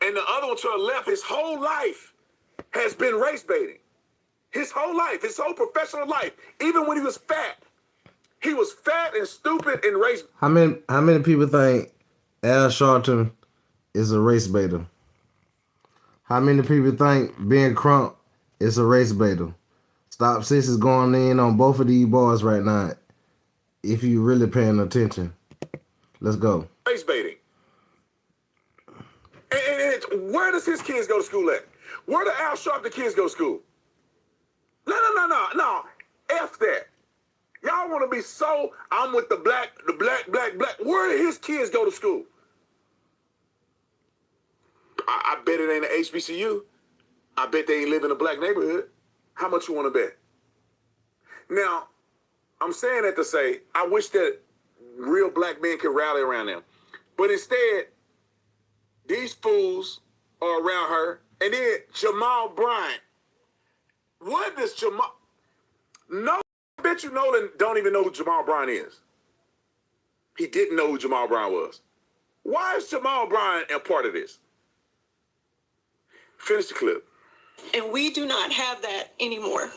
and the other one to her left, his whole life has been race-baiting. His whole life, his whole professional life, even when he was fat and stupid and race. How many people think Al Sharpton is a race baiter? How many people think Ben Crump is a race baiter? Stop Six is going in on both of these boys right now. If you really paying attention, let's go. Race baiting. And where does his kids go to school at? Where do Al Sharpton kids go to school? No. F that. Y'all want to be so, I'm with the black. Where do his kids go to school? I bet it ain't an HBCU. I bet they ain't live in a black neighborhood. How much you want to bet? Now, I'm saying that to say, I wish that real black men could rally around them. But instead, these fools are around her. And then Jamal Bryant. What does Jamal... No, I bet you Nolan don't even know who Jamal Bryant is. He didn't know who Jamal Bryant was. Why is Jamal Bryant a part of this? Finish the clip. And we do not have that anymore.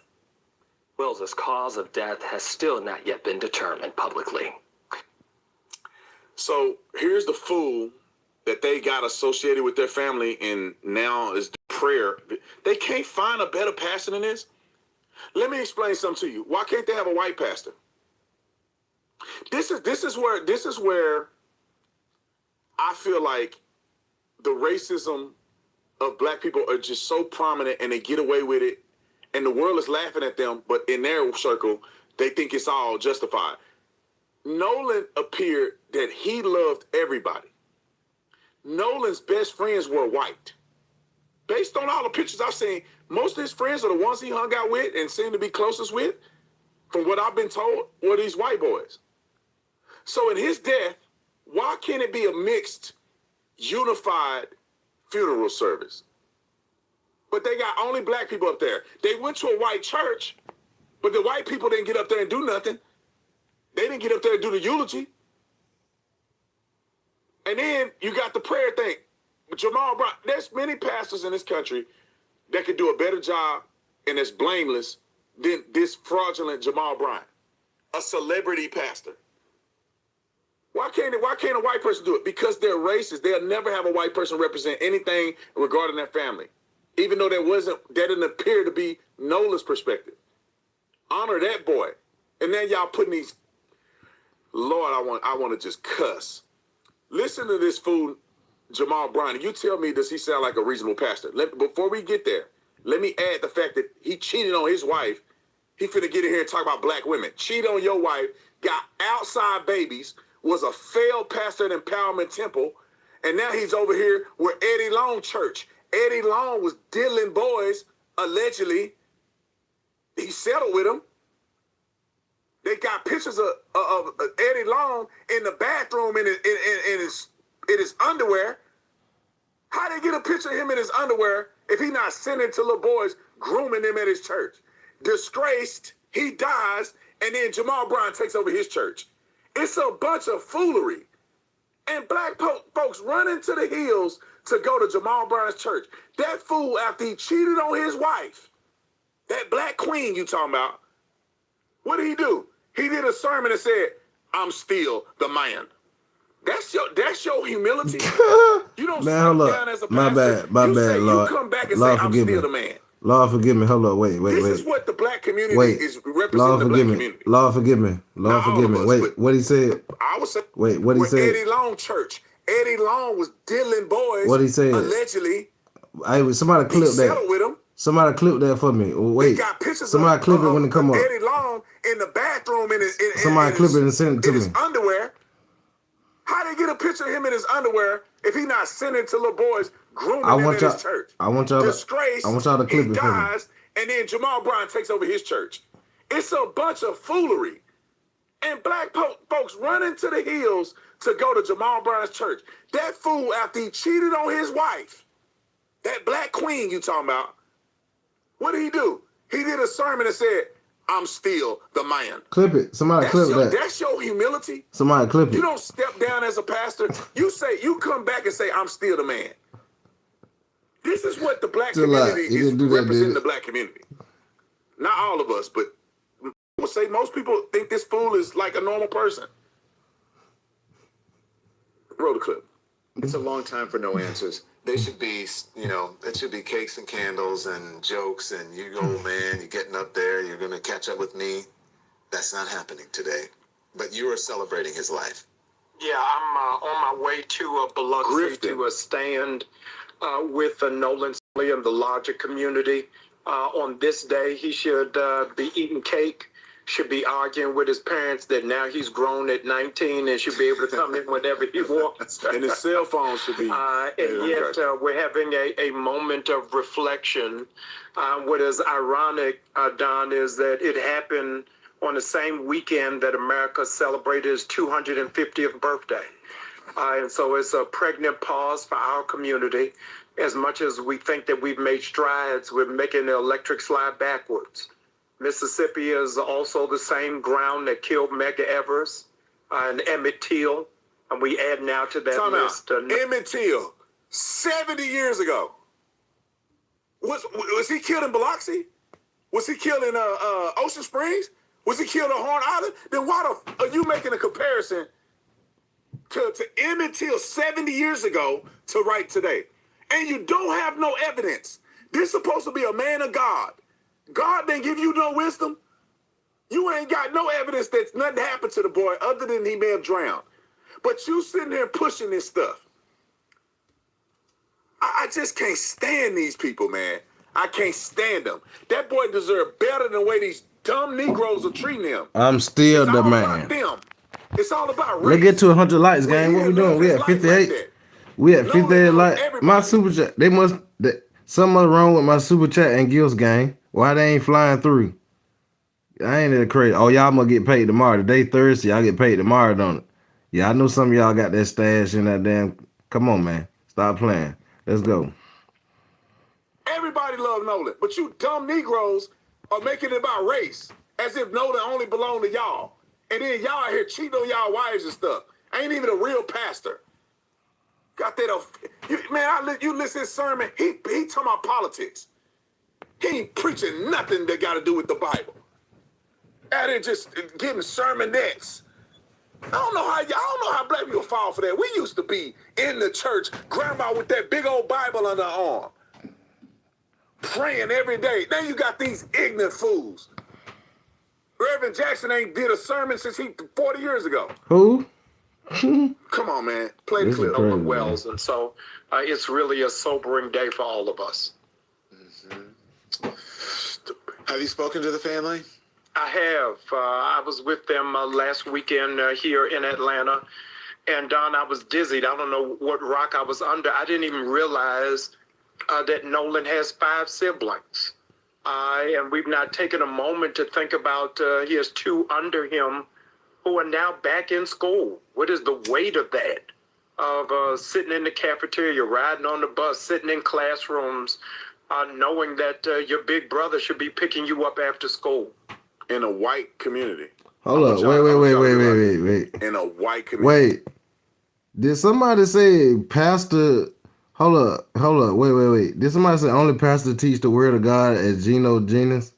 Wills's cause of death has still not yet been determined publicly. So here's the fool that they got associated with their family, and now is the prayer. They can't find a better pastor than this. Let me explain something to you. Why can't they have a white pastor? This is where I feel like the racism of black people are just so prominent, and they get away with it, and the world is laughing at them, but in their circle, they think it's all justified. Nolan appeared that he loved everybody. Nolan's best friends were white. Based on all the pictures I've seen, most of his friends are the ones he hung out with and seemed to be closest with, from what I've been told, were these white boys. So in his death, why can't it be a mixed, unified funeral service? But they got only black people up there. They went to a white church, but the white people didn't get up there and do nothing. They didn't get up there and do the eulogy. And then you got the prayer thing. Jamal Bryant, there's many pastors in this country that could do a better job and is blameless than this fraudulent Jamal Bryant, a celebrity pastor. Why can't a white person do it? Because they're racist. They'll never have a white person represent anything regarding their family, even though that didn't appear to be Nolan's perspective. Honor that boy. And then y'all putting these, Lord, I want to just cuss. Listen to this fool, Jamal Bryant. You tell me, does he sound like a reasonable pastor? Before we get there, let me add the fact that he cheated on his wife. He finna get in here and talk about black women. Cheat on your wife, got outside babies, was a failed pastor at Empowerment Temple, and now he's over here with Eddie Long Church. Eddie Long was diddling boys, allegedly. He settled with them. They got pictures of Eddie Long in the bathroom in his underwear. How they get a picture of him in his underwear if he not sending to little boys, grooming them at his church? Disgraced, he dies, and then Jamal Bryant takes over his church. It's a bunch of foolery. And black folks run into the hills to go to Jamal Bryant's church. That fool, after he cheated on his wife, that black queen you talking about, what did he do? He did a sermon and said, "I'm still the man." That's your humility. You don't man, sit down as a pastor. My bad, Lord. You come back and Lord, say, "I'm still the man." Lord, forgive me. Hold up, wait. This is what the black community is representing. Lord, the black community. Lord, forgive me. Lord, forgive me. Wait, what he said? I was saying. Wait, what he said? Eddie Long Church. Eddie Long was diddling boys. What he said? Allegedly. Somebody clip that. Settled with him. Somebody clip that for me. Wait. Got pictures somebody clip it when it come up. Eddie Long in the bathroom somebody clip it and send it to me. His underwear. How they get a picture of him in his underwear if he not sending to little boys grooming them in his church? I want y'all Disgrace, to clip it for me. He dies, and then Jamal Bryant takes over his church. It's a bunch of foolery. And black folks running to the hills to go to Jamal Brown's church. That fool, after he cheated on his wife, that black queen you talking about, what did he do? He did a sermon that said, I'm still the man. Clip it. Somebody clip that. That's your humility. Somebody clip it. You don't step down as a pastor. You come back and say, I'm still the man. This is what the black community is representing the black community. Not all of us, but I would say most people think this fool is like a normal person. Roll the clip. It's a long time for no answers. They should be, it should be cakes and candles and jokes and you go, man, you're getting up there, you're going to catch up with me. That's not happening today. But you are celebrating his life. Yeah, I'm on my way to Biloxi to stand with Nolan and the larger community. On this day, he should be eating cake, should be arguing with his parents that now he's grown at 19 and should be able to come in whenever he wants. And his cell phone should be. And yet we're having a moment of reflection. What is ironic, Don, is that it happened on the same weekend that America celebrated his 250th birthday. And so it's a pregnant pause for our community. As much as we think that we've made strides, we're making the electric slide backwards. Mississippi is also the same ground that killed Medgar Evers and Emmett Till. And we add now to that list. Emmett Till, 70 years ago. Was he killed in Biloxi? Was he killed in Ocean Springs? Was he killed on Horn Island? Then why are you making a comparison to Emmett Till 70 years ago to right today? And you don't have no evidence. This is supposed to be a man of God. God didn't give you no wisdom. You ain't got no evidence that nothing happened to the boy other than he may have drowned. But you sitting there pushing this stuff. I just can't stand these people, man. I can't stand them. That boy deserves better than the way these dumb Negroes are treating him. I'm still the man. About them. It's all about race. Let's get to 100 likes, gang. What we doing? We at 58. We at 58 likes. My super chat. Something wrong with my super chat and gills, gang. Why they ain't flying through? I ain't that crazy. Oh, y'all must get paid tomorrow. Today Thursday, y'all get paid tomorrow, don't it? Yeah, I know some of y'all got that stash in that damn. Come on, man. Stop playing. Let's go. Everybody love Nolan, but you dumb Negroes are making it about race, as if Nolan only belonged to y'all. And then y'all out here cheating on y'all wives and stuff. Ain't even a real pastor. Got that? You listen to his sermon. He talking about politics. He ain't preaching nothing that got to do with the Bible. Out there just giving sermonettes. I don't know how black people fall for that. We used to be in the church, grandma with that big old Bible under her arm, praying every day. Now you got these ignorant fools. Reverend Jackson ain't did a sermon since 40 years ago. Who? Come on, man. Play the clip. Nolan Wells. And so it's really a sobering day for all of us. Mm-hmm. Have you spoken to the family? I have. I was with them last weekend here in Atlanta. And Don, I was dizzied. I don't know what rock I was under. I didn't even realize that Nolan has 5 siblings. And we've not taken a moment to think about he has 2 under him who are now back in school. What is the weight of that? Of sitting in the cafeteria, riding on the bus, sitting in classrooms, knowing that your big brother should be picking you up after school. In a white community. Hold up. Wait. In a white community. Wait. Did somebody say pastor... Hold up. Wait. Did somebody say only pastor teach the word of God as Geno Jennings?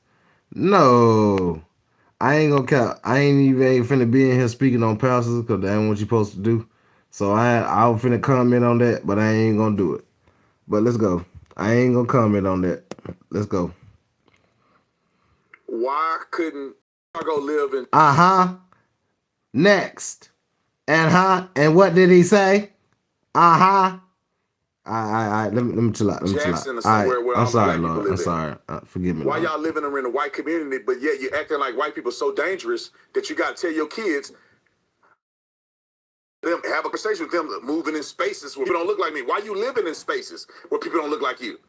No. I ain't gonna count. I ain't finna be in here speaking on pastors because that ain't what you supposed to do. So I was finna comment on that, but I ain't gonna do it. But let's go. I ain't gonna comment on that. Let's go. Why couldn't I go live in... Next. And what did he say? Let me chill out. Jackson or somewhere where I'm all sorry, black people Lord. live I'm sorry. Forgive me. Why Lord. y'all living in a white community, but yet you acting like white people so dangerous that you got to tell your kids, them have a conversation with them moving in spaces where people don't look like me. Why you living in spaces where people don't look like you?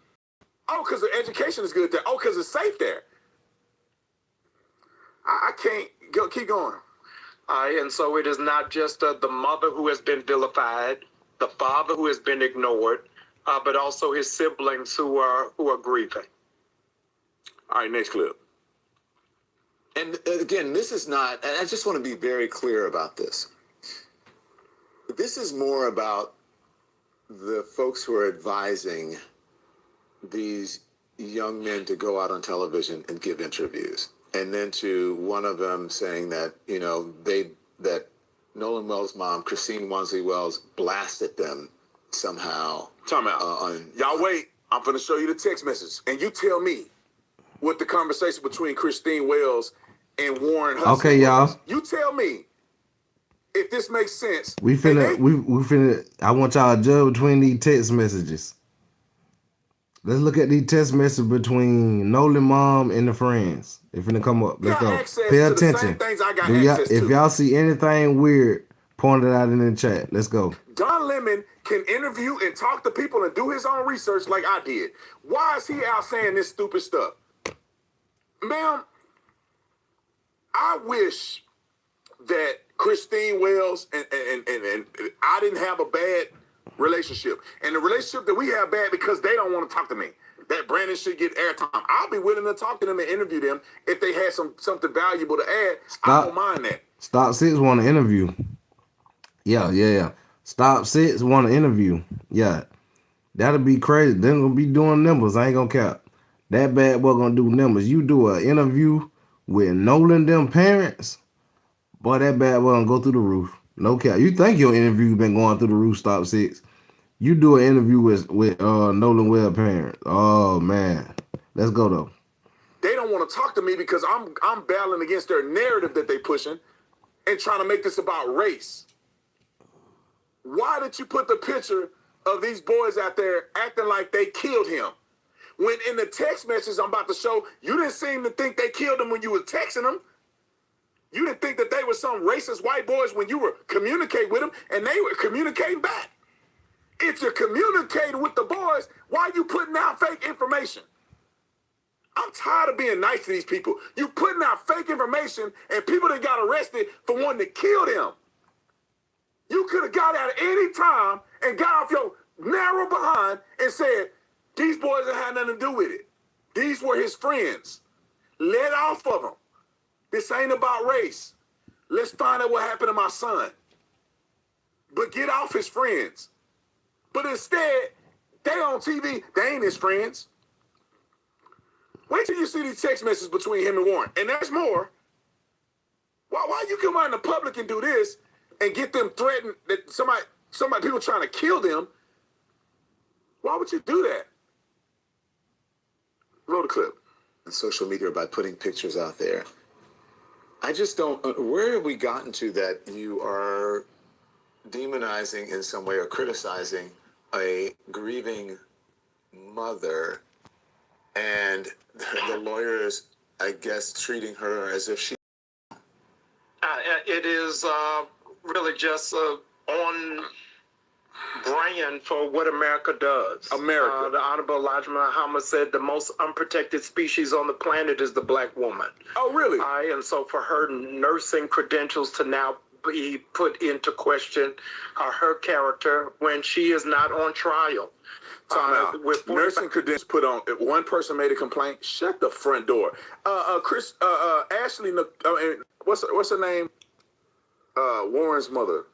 Oh, because the education is good there. Oh, because it's safe there. I can't go. Keep going. And so it is not just the mother who has been vilified, the father who has been ignored, but also his siblings who are grieving. All right, next clip. And again, this is not, and I just want to be very clear about this. This is more about the folks who are advising these young men to go out on television and give interviews. And then to one of them saying that, that Nolan Wells' mom, Christine Wansley Wells, blasted them somehow. Time out. Y'all wait. I'm going to show you the text message. And you tell me what the conversation between Christine Wells and Warren Hudson Okay, was. y'all. You tell me if this makes sense. We finna. I want y'all to judge between these text messages. Let's look at these text messages between Nolan mom and the friends. It's finna come up. Let's go. Pay attention. If y'all see anything weird, point it out in the chat. Let's go. Don Lemon can interview and talk to people and do his own research like I did. Why is he out saying this stupid stuff? Ma'am, I wish that Christine Wells and I didn't have a bad relationship. And the relationship that we have bad because they don't want to talk to me. That Brandon should get airtime. I'll be willing to talk to them and interview them if they had something valuable to add. I don't mind that. Stop 6 want to interview. Yeah. Stop 6 want to interview. Yeah. That'll be crazy. They're gonna be doing numbers. I ain't gonna cap. That bad boy gonna do numbers. You do an interview with Nolan them parents, boy, that bad boy gonna go through the roof. No cap. You think your interview been going through the roof, Stop 6. You do an interview with Nolan Wells parents. Oh man. Let's go though. They don't want to talk to me because I'm battling against their narrative that they pushing and trying to make this about race. Why did you put the picture of these boys out there acting like they killed him? When in the text message I'm about to show, you didn't seem to think they killed him when you were texting them. You didn't think that they were some racist white boys when you were communicating with them, and they were communicating back. If you're communicating with the boys, why are you putting out fake information? I'm tired of being nice to these people. You putting out fake information, and people that got arrested for wanting to kill them. You could have got out at any time and got off your narrow behind and said, these boys have had nothing to do with it. These were his friends. Let off of them. This ain't about race. Let's find out what happened to my son. But get off his friends. But instead, they on TV, they ain't his friends. Wait till you see these text messages between him and Warren. And there's more. Why you come out in the public and do this and get them threatened that somebody people trying to kill them? Why would you do that? Roll the clip. On social media by putting pictures out there. I just don't, where have we gotten to that you are demonizing in some way or criticizing a grieving mother and the lawyers, I guess, treating her as if she... It is really just on brand for what America does. America. The Honorable Elijah Muhammad said the most unprotected species on the planet is the black woman. Oh, really? And so for her nursing credentials to now be put into question, her character when she is not on trial. With nursing credentials put on, if one person made a complaint, shut the front door. Ashley, what's her name? Warren's mother.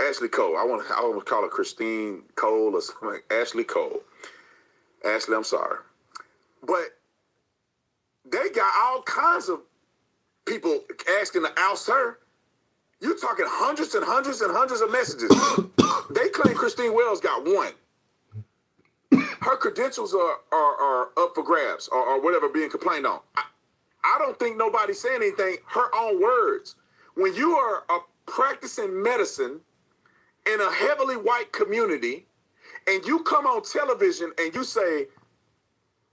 Ashley Cole. I want to call her Christine Cole or something. Ashley Cole. Ashley, I'm sorry. But they got all kinds of people asking to oust her. You're talking hundreds and hundreds and hundreds of messages. They claim Christine Wells got one. Her credentials are up for grabs or whatever being complained on. I don't think nobody's saying anything. Her own words. When you are practicing medicine in a heavily white community and you come on television and you say,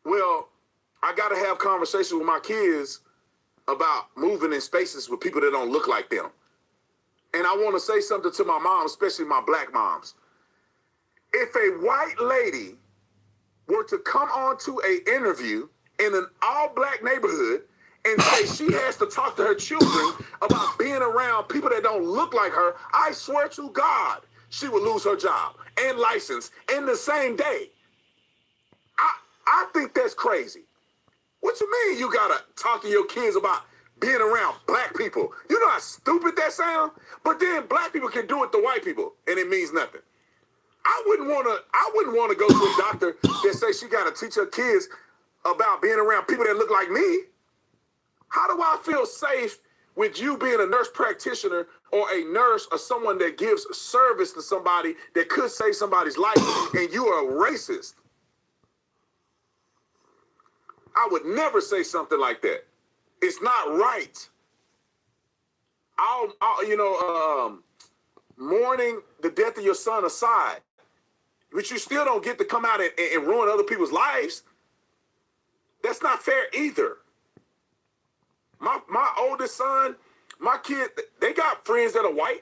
well, I got to have conversations with my kids about moving in spaces with people that don't look like them. And I want to say something to my mom, especially my black moms. If a white lady were to come on to an interview in an all-black neighborhood and say she has to talk to her children about being around people that don't look like her, I swear to God, she would lose her job and license in the same day. I think that's crazy. What you mean you gotta talk to your kids about being around black people? You know how stupid that sounds? But then black people can do it to white people, and it means nothing. I wouldn't wanna go to a doctor that says she gotta teach her kids about being around people that look like me. How do I feel safe with you being a nurse practitioner or a nurse or someone that gives service to somebody that could save somebody's life and you are a racist? I would never say something like that. It's not right. Mourning the death of your son aside, but you still don't get to come out and ruin other people's lives. That's not fair either. My oldest son, my kid, they got friends that are white.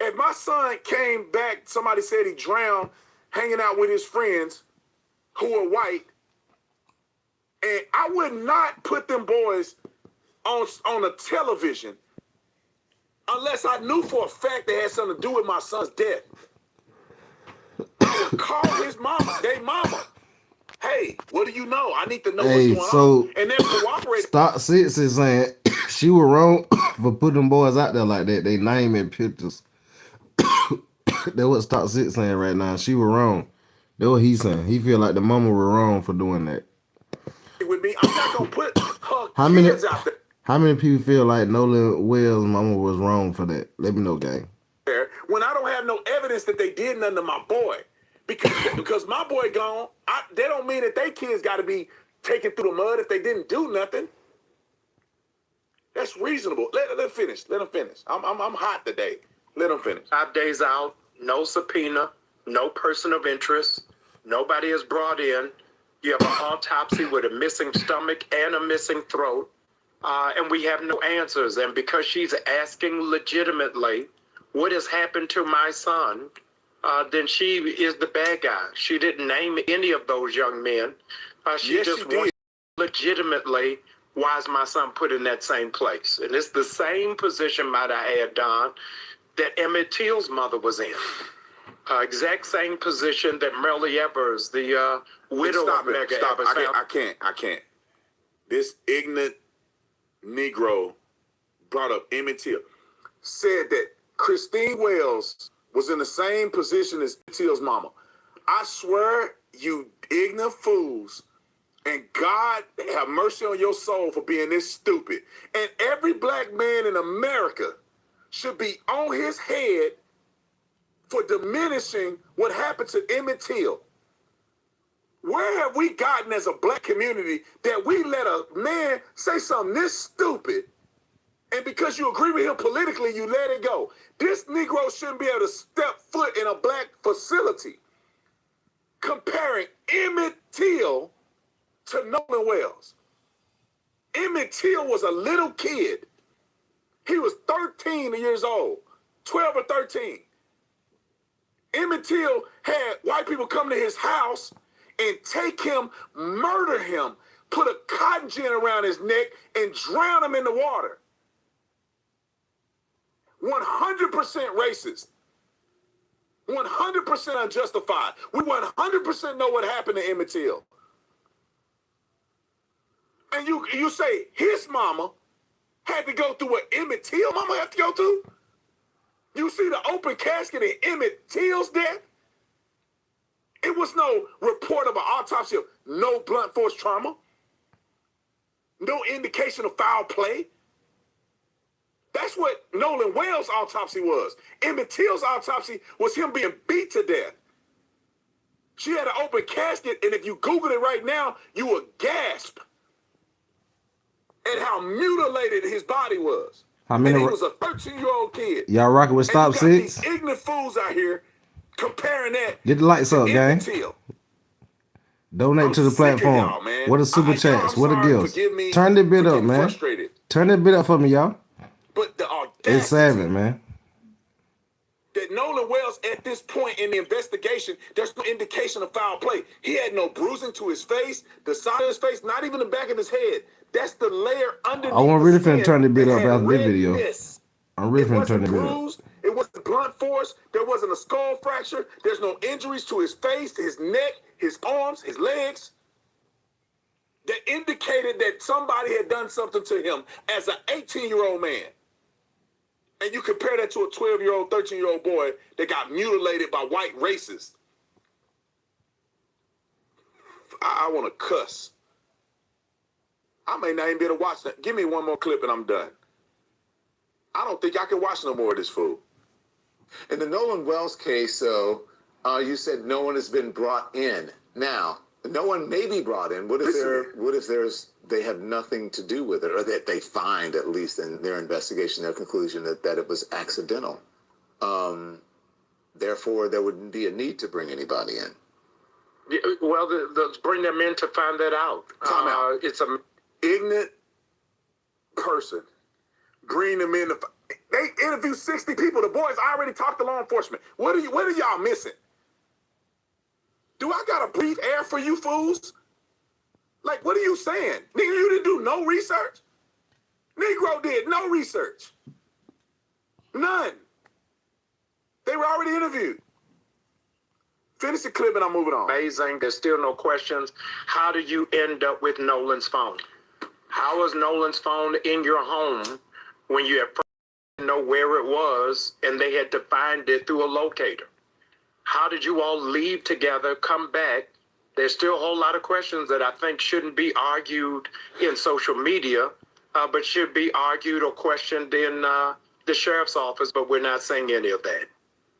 If my son came back, somebody said he drowned hanging out with his friends who are white, and I would not put them boys on a television unless I knew for a fact they had something to do with my son's death. I would call his mama, their mama. Hey, what do you know? I need to know what's going on. And then cooperate. Stock 6 is saying she was wrong for putting them boys out there like that. They name and pictures. That's what Stock 6 saying right now. She was wrong. That's what he's saying. He feel like the mama was wrong for doing that. With me, I'm not gonna put her kids out there. How many people feel like Nolan Wells' mama was wrong for that? Let me know, gang. When I don't have no evidence that they did nothing to my boy. Because my boy gone, they don't mean that they kids got to be taken through the mud if they didn't do nothing. That's reasonable. Let them finish. Let them finish. I'm hot today. Let them finish. 5 days out, no subpoena, no person of interest. Nobody is brought in. You have an autopsy with a missing stomach and a missing throat. And we have no answers. And because she's asking legitimately, what has happened to my son? Then she is the bad guy. She didn't name any of those young men. She wants legitimately, why is my son put in that same place? And it's the same position, might I add, Don, that Emmett Till's mother was in. Exact same position that Merle Evers, the widow of Medgar Stop Evers. it. I can't. This ignorant Negro brought up Emmett Till. Said that Christine Wells was in the same position as Till's mama. I swear, you ignorant fools, and God have mercy on your soul for being this stupid. And every black man in America should be on his head for diminishing what happened to Emmett Till. Where have we gotten as a black community that we let a man say something this stupid, and because you agree with him politically, you let it go? This Negro shouldn't be able to step foot in a black facility. Comparing Emmett Till to Nolan Wells. Emmett Till was a little kid. He was 13 years old, 12 or 13. Emmett Till had white people come to his house and take him, murder him, put a cotton gin around his neck, and drown him in the water. 100% racist. 100% unjustified. We 100% know what happened to Emmett Till. And you say his mama had to go through what Emmett Till mama had to go through? You see the open casket in Emmett Till's death? It was no report of an autopsy of no blunt force trauma. No indication of foul play. That's what Nolan Wells' autopsy was. Emmett Till's autopsy was him being beat to death. She had an open casket, and if you Google it right now, you will gasp at how mutilated his body was. How many? And he was a 13-year-old kid. Y'all rocking with Stop 6? These ignorant fools out here comparing that. Get the lights up, gang. Donate to the platform. What are super chats? What are gifts? Turn that bit up, man. Turn that bit up for me, y'all. But the audacity, it's 7, man. that Nolan Wells, at this point in the investigation, there's no indication of foul play. He had no bruising to his face, the side of his face, not even the back of his head. That's the layer underneath. I want really finna turn the bit up that had after this video. redness. I'm really It finna turn wasn't the bit up. bruised. It wasn't blunt force. There wasn't a skull fracture. There's no injuries to his face, his neck, his arms, his legs that indicated that somebody had done something to him as an 18-year-old man. And you compare that to a 12-year-old, 13-year-old boy that got mutilated by white racists. I want to cuss. I may not even be able to watch that. Give me one more clip and I'm done. I don't think I can watch no more of this fool. In the Nolan Wells case, though, you said no one has been brought in. Now, no one may be brought in. What if they have nothing to do with it, or that they find, at least in their investigation, their conclusion that it was accidental? Therefore, there wouldn't be a need to bring anybody in. Well, let's bring them in to find that out. Time out. It's an ignorant person. Bring them in. They interviewed 60 people. The boys already talked to law enforcement. What are y'all missing? Do I got to breathe air for you fools? Like, what are you saying? Nigga, you didn't do no research? Negro did no research. None. They were already interviewed. Finish the clip and I'm moving on. amazing. There's still no questions. How do you end up with Nolan's phone? How is Nolan's phone in your home when you have didn't know where it was and they had to find it through a locator? How did you all leave together, come back? There's still a whole lot of questions that I think shouldn't be argued in social media, but should be argued or questioned in the sheriff's office, but we're not saying any of that.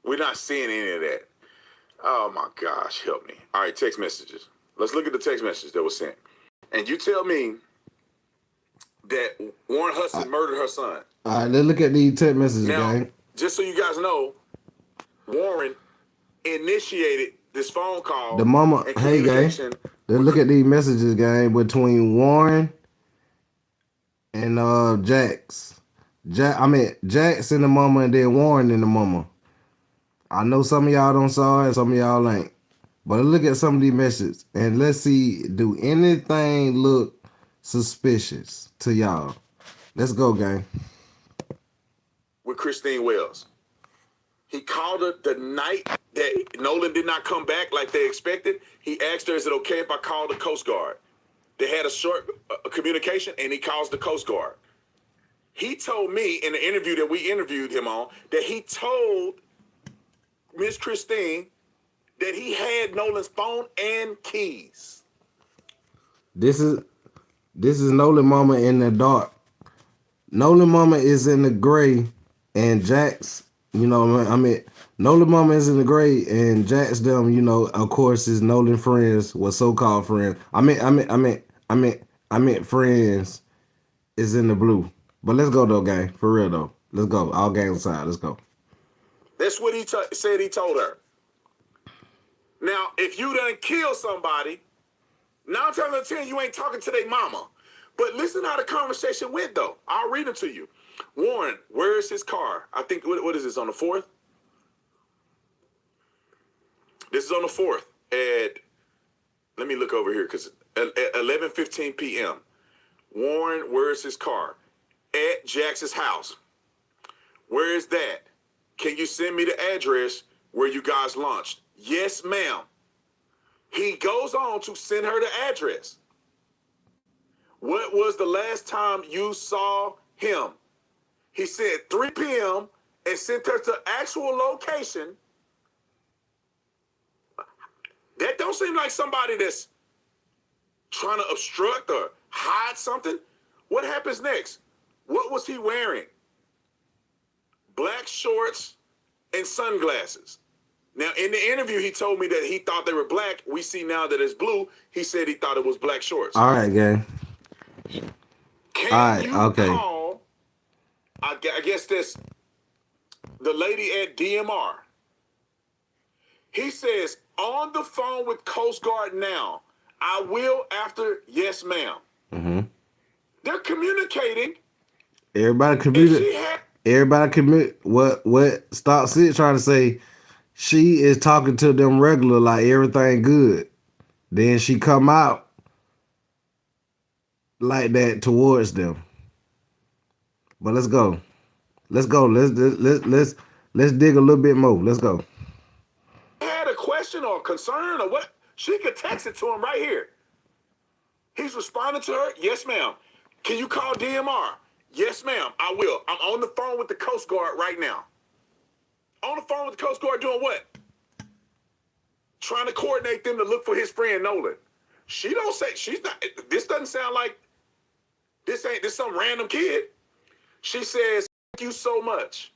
We're not seeing any of that. Oh my gosh, help me. All right, text messages. Let's look at the text message that was sent. And you tell me that Warren Hudson murdered her son. All right, let's look at these text messages, Now, gang. just so you guys know, Warren initiated this phone call. The mama, and hey, gang. communication. Let's look at these messages, gang, between Warren and Jax. Jax and the mama, and then Warren and the mama. I know some of y'all don't saw it, some of y'all ain't. But look at some of these messages, and let's see, do anything look suspicious to y'all? Let's go, gang. With Christine Wells. He called her the night that Nolan did not come back like they expected. He asked her, is it okay if I call the Coast Guard? They had a short communication, and he calls the Coast Guard. He told me in the interview that we interviewed him on that he told Miss Christine that he had Nolan's phone and keys. This is Nolan mama in the dark. Nolan mama is in the gray, and Jax, Nolan mama is in the gray, and Jax them, of course, is Nolan friends, was so-called friends. I meant friends is in the blue. But let's go though, gang. For real though. Let's go. All gang aside. Let's go. That's what he said he told her. Now, if you done kill somebody, 9 times out of 10, you ain't talking to their mama. But listen how the conversation went, though. I'll read it to you. Warren, where is his car? I think, what is this, on the 4th? This is on the 4th at, let me look over here, because at 11:15 p.m. Warren, where is his car? At Jax's house. Where is that? Can you send me the address where you guys launched? Yes, ma'am. He goes on to send her the address. What was the last time you saw him? He said 3 p.m. and sent her to actual location. That don't seem like somebody that's trying to obstruct or hide something. What happens next? What was he wearing? Black shorts and sunglasses. Now, in the interview, he told me that he thought they were black. We see now that it's blue. He said he thought it was black shorts. All right, gang. Can you call, I guess this, the lady at DMR. He says, on the phone with Coast Guard now. I will after, yes, ma'am. Mm-hmm. They're communicating. Everybody communicate. Everybody commit what Stock Sit trying to say. She is talking to them regular like everything good. Then she come out like that towards them. But let's go. Let's go. Let's dig a little bit more. Let's go. Had a question or a concern or what? She could text it to him right here. He's responding to her. Yes, ma'am. Can you call DMR? Yes, ma'am. I will. I'm on the phone with the Coast Guard right now. On the phone with the Coast Guard doing what? Trying to coordinate them to look for his friend Nolan. She don't say she's not. This doesn't sound like this some random kid. She says, "Thank you so much.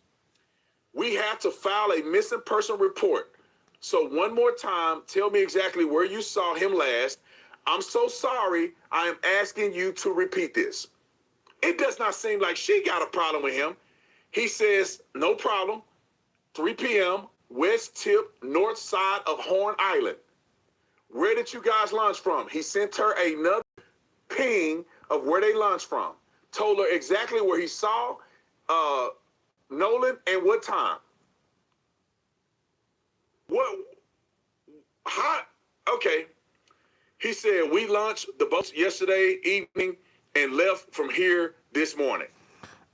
We have to file a missing person report. So one more time, tell me exactly where you saw him last. I'm so sorry. I am asking you to repeat this." It does not seem like she got a problem with him. He says, "No problem. 3 p.m. West Tip, north side of Horn Island. Where did you guys lunch from?" He sent her another ping of where they lunched from. Told her exactly where he saw Nolan and what time. What? How? Okay. He said, "We lunched the boats yesterday evening and left from here this morning."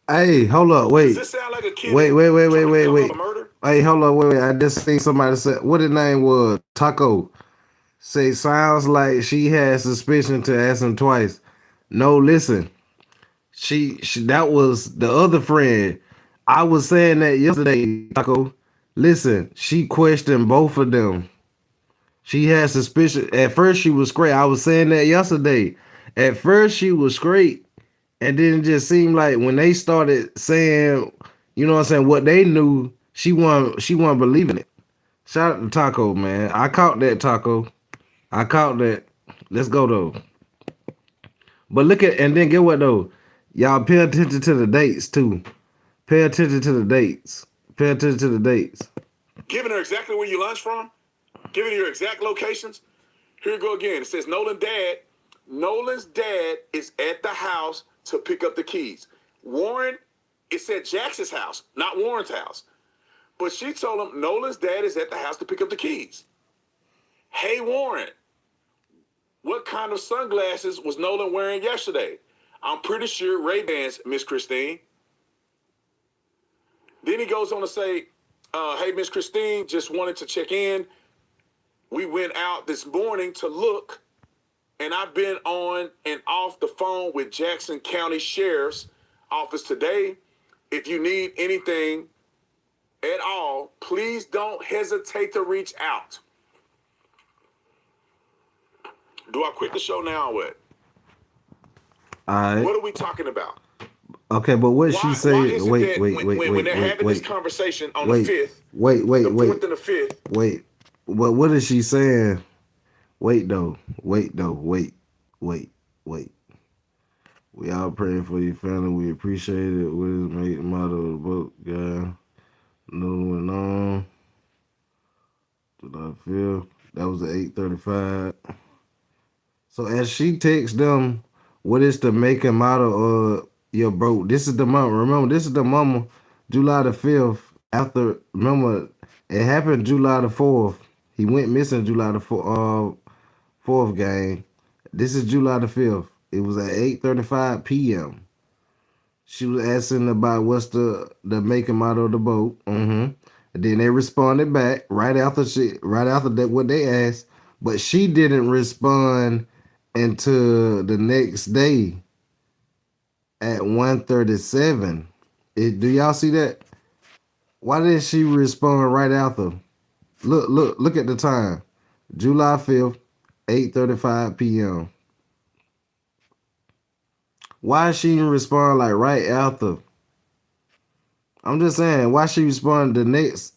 Hey, hold up, wait. Does this sound like a kid Wait. trying to cover up a murder? Hey, hold up, wait. I just seen somebody say what his name was. Taco. Say sounds like she had suspicion to ask him twice. No, listen. She that was the other friend. I was saying that yesterday, Taco. Listen, she questioned both of them. She had suspicion. At first, she was great. I was saying that yesterday. At first, she was great, and then it just seemed like when they started saying, you know what I'm saying, what they knew, she wasn't believing it. Shout out to Taco, man. I caught that, Taco. I caught that. Let's go though. But look at and then get what though? Y'all pay attention to the dates too. Pay attention to the dates. Pay attention to the dates. Giving her exactly where you lunch from, giving her exact locations. Here we go again. It says Nolan's dad is at the house to pick up the keys. Warren, it said Jackson's house, not Warren's house. But she told him Nolan's dad is at the house to pick up the keys. Hey, Warren, what kind of sunglasses was Nolan wearing yesterday? I'm pretty sure Ray-Bans, Miss Christine. Then he goes on to say, hey, Miss Christine, just wanted to check in. We went out this morning to look, and I've been on and off the phone with Jackson County Sheriff's Office today. If you need anything at all, please don't hesitate to reach out. Do I quit the show now or what? All right. What are we talking about? Okay, but what she say? When they're having this conversation on the 5th, the 4th and the 5th. Wait. But what is she saying? Wait. We all praying for your family. We appreciate it. What is made motto of the boat, guy? Nolan went on. July 5th. That was at 8:35. So as she texts them, what is the make and model of your boat? This is the month. Remember, this is the mama. July the 5th. After remember, it happened July the 4th. He went missing July the 4th game. This is July the 5th. It was at 8:35 p.m. She was asking about what's the make and model of the boat. And then they responded back right after that what they asked, but she didn't respond until the next day at 1:37. Do y'all see that? Why didn't she respond right after? Look at the time. July 5th, 8:35 p.m. Why she didn't respond like right after? I'm just saying, why she respond the next?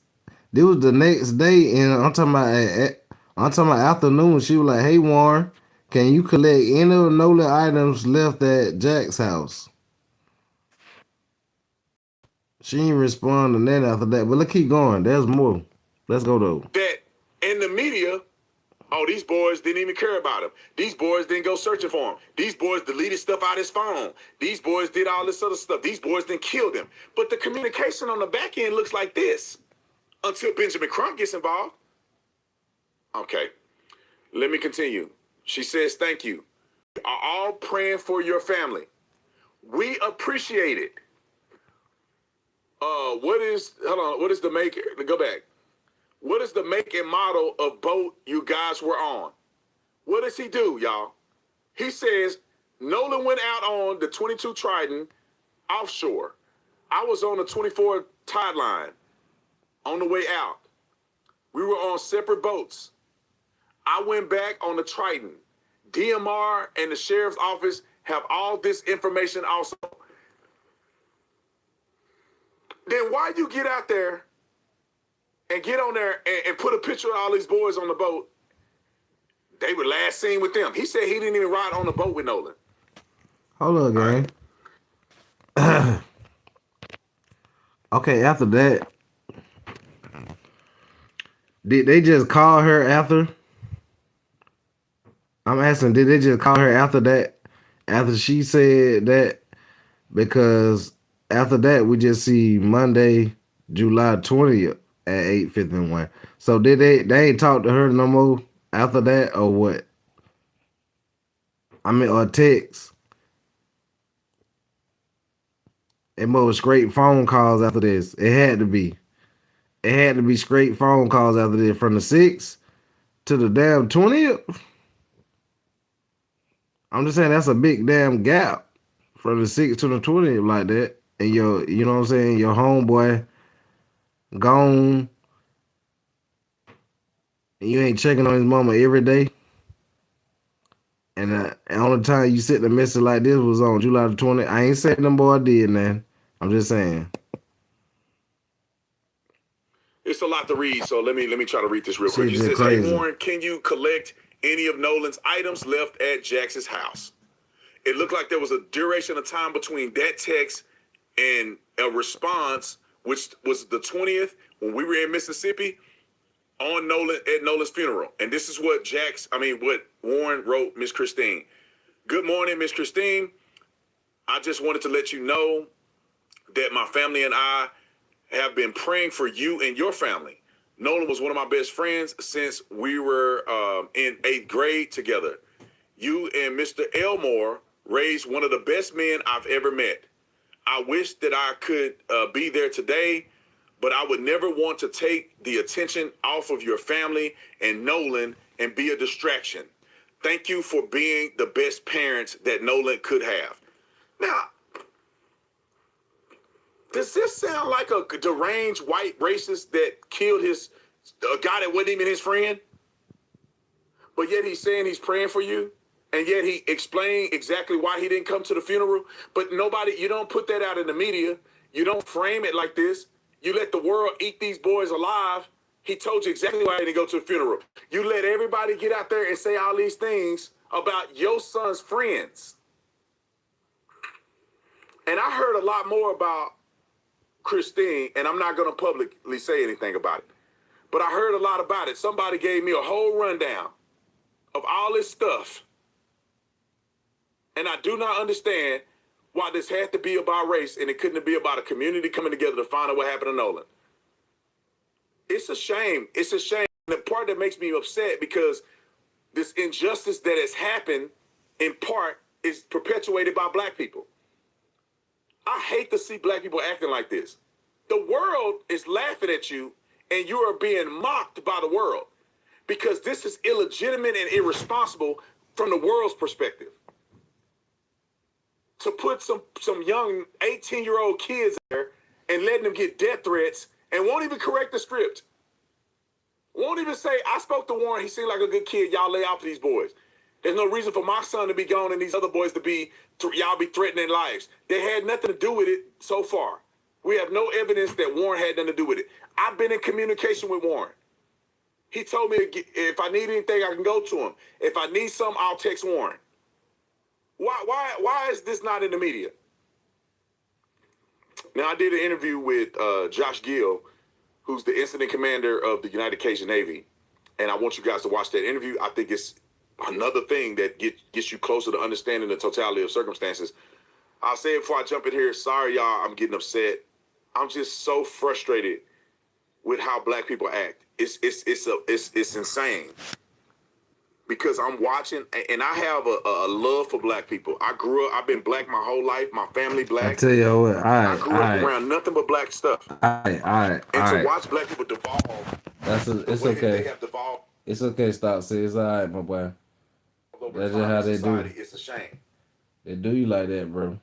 It was the next day, and I'm talking about afternoon. She was like, "Hey Warren, can you collect any of the Nolan items left at Jack's house?" She didn't respond to that after that. But let's keep going. There's more. Let's go though. That in the media, Oh, these boys didn't even care about him. These boys didn't go searching for him. These boys deleted stuff out his phone. These boys did all this other stuff. These boys didn't kill him. But the communication on the back end looks like this until Benjamin Crump gets involved. Okay, let me continue. She says, thank you. We are all praying for your family. We appreciate it. What is the make? Go back. What is the make and model of boat you guys were on? What does he do, y'all? He says, Nolan went out on the 22 Trident offshore. I was on the 24 Tide Line on the way out. We were on separate boats. I went back on the Trident. DMR and the sheriff's office have all this information also. Then why you get out there and get on there and put a picture of all these boys on the boat? They were last seen with them. He said he didn't even ride on the boat with Nolan. Hold up, gang. Okay, after that, did they just call her after? I'm asking, did they just call her after that? After she said that? Because after that, we just see Monday, July 20th at 8:51. So did they ain't talk to her no more after that or what? I mean, or text. It was straight phone calls after this. It had to be. It had to be straight phone calls after this from the 6th to the damn 20th. I'm just saying that's a big damn gap from the 6th to the 20th like that. And you know what I'm saying, your homeboy gone. And you ain't checking on his mama every day. And the only time you sent a message like this was on July the 20th. I ain't saying them boy did, man. I'm just saying. It's a lot to read, so let me try to read this real quick. He Shit says, just hey, crazy. Warren, can you collect any of Nolan's items left at Jax's house? It looked like there was a duration of time between that text and a response, which was the 20th when we were in Mississippi on Nolan at Nolan's funeral. And this is what what Warren wrote Miss Christine. Good morning, Miss Christine. I just wanted to let you know that my family and I have been praying for you and your family. Nolan was one of my best friends since we were in 8th grade together. You and Mr. Elmore raised one of the best men I've ever met. I wish that I could be there today, but I would never want to take the attention off of your family and Nolan and be a distraction. Thank you for being the best parents that Nolan could have. Now, does this sound like a deranged white racist that killed a guy that wasn't even his friend? But yet he's saying he's praying for you, and yet he explained exactly why he didn't come to the funeral. But you don't put that out in the media. You don't frame it like this. You let the world eat these boys alive. He told you exactly why he didn't go to the funeral. You let everybody get out there and say all these things about your son's friends. And I heard a lot more about Christine, and I'm not going to publicly say anything about it. But I heard a lot about it. Somebody gave me a whole rundown of all this stuff. And I do not understand why this had to be about race and it couldn't be about a community coming together to find out what happened to Nolan. It's a shame. It's a shame. And the part that makes me upset because this injustice that has happened in part is perpetuated by black people. I hate to see black people acting like this. The world is laughing at you and you are being mocked by the world because this is illegitimate and irresponsible from the world's perspective. To put some young 18-year-old kids there and letting them get death threats and won't even correct the script. Won't even say, I spoke to Warren, he seemed like a good kid, y'all lay off these boys. There's no reason for my son to be gone and these other boys to y'all be threatening lives. They had nothing to do with it so far. We have no evidence that Warren had nothing to do with it. I've been in communication with Warren. He told me if I need anything, I can go to him. If I need something, I'll text Warren. Why is this not in the media? Now, I did an interview with Josh Gill, who's the incident commander of the United Cajun Navy. And I want you guys to watch that interview. I think it's another thing that gets you closer to understanding the totality of circumstances. I'll say it before I jump in here. Sorry, y'all, I'm getting upset. I'm just so frustrated with how black people act. It's insane. Because I'm watching, and I have a love for black people. I've been black my whole life. My family I black. tell you what, I grew up around nothing but black stuff. And to watch black people devolve, It's okay. It's okay, stop. See, it's all right, my boy. That's just how they do. It's a shame. They do you like that, bro.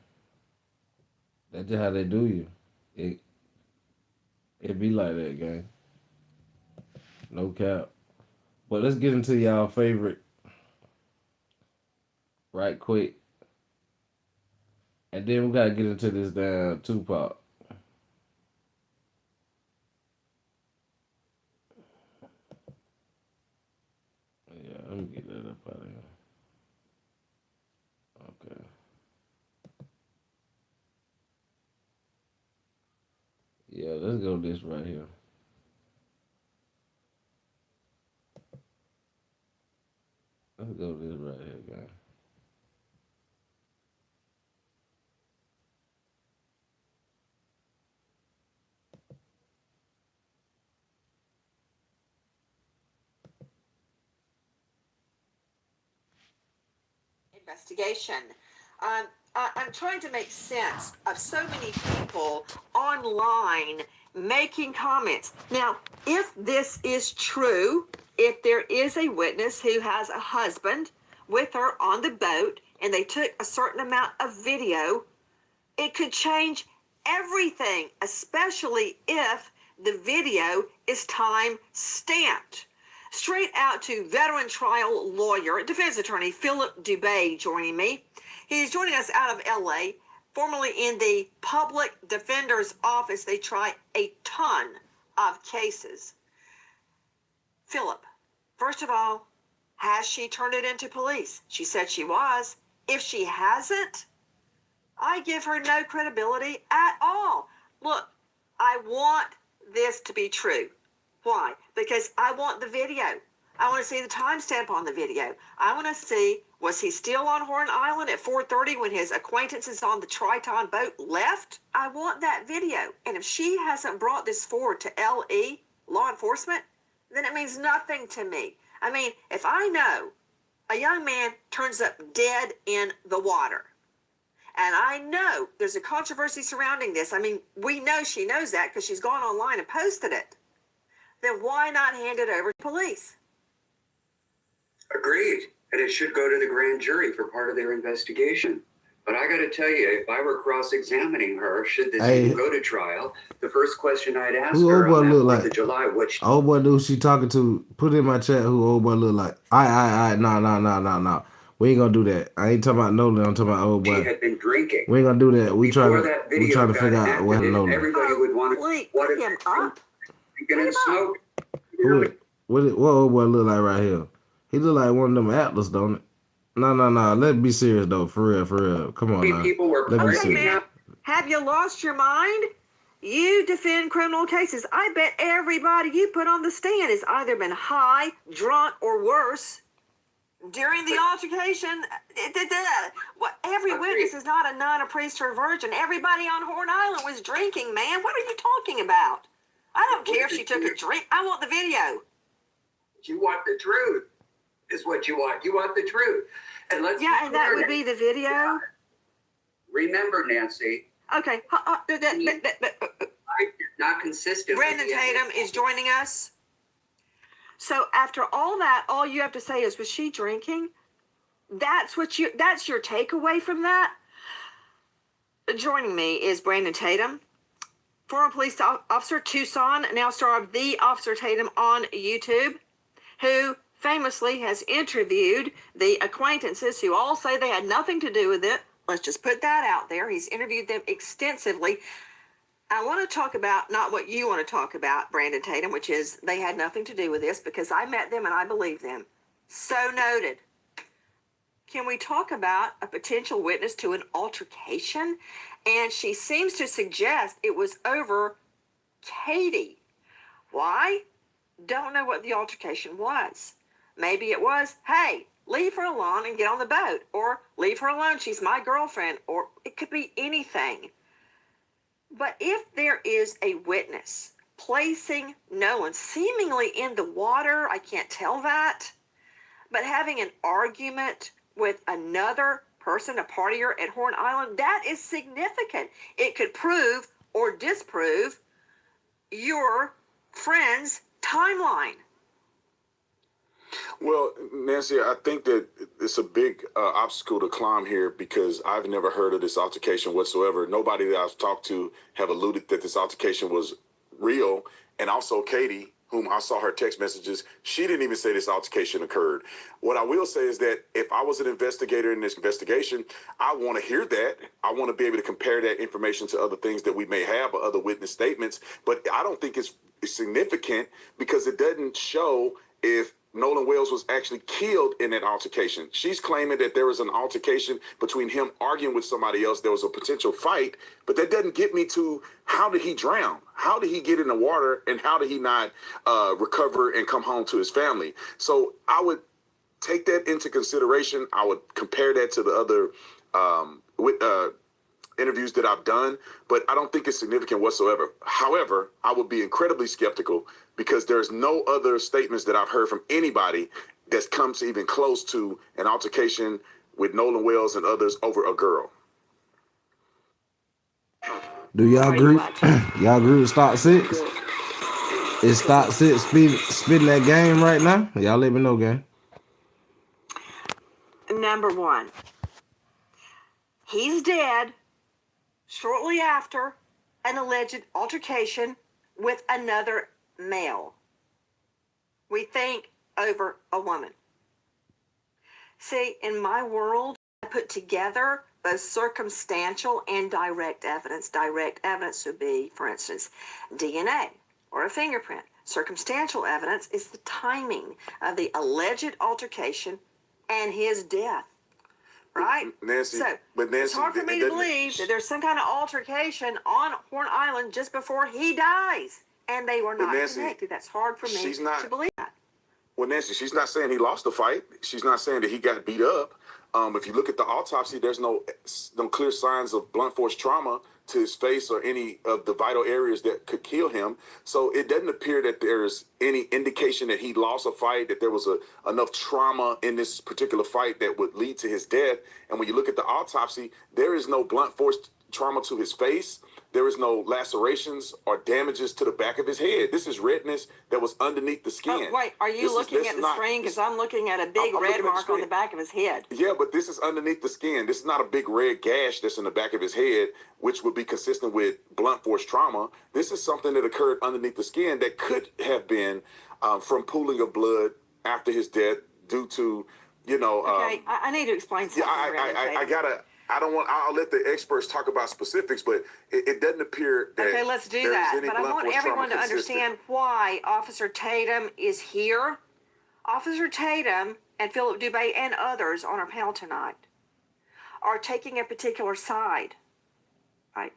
That's just how they do you. It be like that, gang. No cap. But let's get into y'all favorite right quick. And then we gotta get into this damn Tupac. Yeah, let me get that up out of here. Okay. Yeah, let's go this right here. Let's go this right here, guys. Investigation. I'm trying to make sense of so many people online making comments. Now, if this is true, if there is a witness who has a husband with her on the boat and they took a certain amount of video, it could change everything, especially if the video is time stamped. Straight out to veteran trial lawyer, defense attorney Philip Dubay joining me. He's joining us out of LA, formerly in the public defender's office. They try a ton of cases. Philip, first of all, has she turned it into police? She said she was. If she hasn't, I give her no credibility at all. Look, I want this to be true. Why? Because I want the video. I want to see the timestamp on the video. I want to see, was he still on Horn Island at 4:30 when his acquaintances on the Triton boat left? I want that video. And if she hasn't brought this forward to LE, law enforcement, then it means nothing to me. I mean, if I know a young man turns up dead in the water, and I know there's a controversy surrounding this, I mean, we know she knows that because she's gone online and posted it, then why not hand it over to police? Agreed. And it should go to the grand jury for part of their investigation. But I got to tell you, if I were cross-examining her, should this even go to trial, the first question I'd ask Who her old boy on that look 4th like? of July, what she... Old boy who she talking to, put in my chat who old boy look like. Nah. We ain't gonna do that. I ain't talking about Nolan, I'm talking about old boy. She had been drinking. We ain't gonna do that. We trying to got figure out enacted, what Nolan. everybody would want to... Wait, what him up? Drinking and smoke. What old boy look like right here? He look like one of them Atlas, don't it? No. Let's be serious though, for real. Come on now. People were Let me Okay, see. man, have you lost your mind? You defend criminal cases. I bet everybody you put on the stand has either been high, drunk, or worse during the altercation. Every witness is not a nun, a priest, or a virgin. Everybody on Horn Island was drinking, man. What are you talking about? I don't care if she took a drink. I want the video. You want the truth, is what you want. You want the truth. And let's and that would be the video. Remember, Nancy. Okay. Not consistent. Brandon Tatum is joining us. So after all that, all you have to say is, was she drinking? That's your takeaway from that? Joining me is Brandon Tatum, former police officer, Tucson, now star of The Officer Tatum on YouTube, who famously has interviewed the acquaintances who all say they had nothing to do with it. Let's just put that out there. He's interviewed them extensively. I want to talk about not what you want to talk about, Brandon Tatum, which is they had nothing to do with this, because I met them and I believe them. So noted. Can we talk about a potential witness to an altercation? And she seems to suggest it was over Katie. Why? Don't know what the altercation was. Maybe it was, hey, leave her alone and get on the boat, or leave her alone, she's my girlfriend, or it could be anything. But if there is a witness placing Nolan seemingly in the water, I can't tell that, but having an argument with another person, a partier at Horn Island, that is significant. It could prove or disprove your friend's timeline. Well, Nancy, I think that it's a big obstacle to climb here because I've never heard of this altercation whatsoever. Nobody that I've talked to have alluded that this altercation was real. And also Katie, whom I saw her text messages, she didn't even say this altercation occurred. What I will say is that if I was an investigator in this investigation, I want to hear that. I want to be able to compare that information to other things that we may have or other witness statements. But I don't think it's significant because it doesn't show if Nolan Wells was actually killed in that altercation. She's claiming that there was an altercation between him arguing with somebody else. There was a potential fight, but that doesn't get me to how did he drown? How did he get in the water? And how did he not recover and come home to his family? So I would take that into consideration. I would compare that to the other interviews that I've done, but I don't think it's significant whatsoever. However, I would be incredibly skeptical because there's no other statements that I've heard from anybody that's come to even close to an altercation with Nolan Wells and others over a girl. Do y'all agree? Y'all agree with Stock 6? Is Stock 6 spitting that game right now? Y'all let me know, gang. Number one, he's dead shortly after an alleged altercation with another male. We think over a woman. See, in my world, I put together both circumstantial and direct evidence. Direct evidence would be, for instance, DNA or a fingerprint. Circumstantial evidence is the timing of the alleged altercation and his death. Right? Nancy, so it's hard for me to believe that there's some kind of altercation on Horn Island just before he dies. And they were not connected. That's hard for me to believe that. Well, Nancy, she's not saying he lost the fight. She's not saying that he got beat up. If you look at the autopsy, there's no clear signs of blunt force trauma to his face or any of the vital areas that could kill him. So it doesn't appear that there's any indication that he lost a fight, that there was enough trauma in this particular fight that would lead to his death. And when you look at the autopsy, there is no blunt force trauma to his face. There is no lacerations or damages to the back of his head. This is redness that was underneath the skin. Oh, wait, are you looking at the screen? Because I'm looking at a big red mark on the back of his head. Yeah, but this is underneath the skin. This is not a big red gash that's in the back of his head, which would be consistent with blunt force trauma. This is something that occurred underneath the skin that could have been from pooling of blood after his death due to, Okay, I need to explain something. I'll let the experts talk about specifics, but it doesn't appear that. Okay, let's do that. But I want everyone to understand why Officer Tatum is here. Officer Tatum and Philip Dubé and others on our panel tonight are taking a particular side. Right?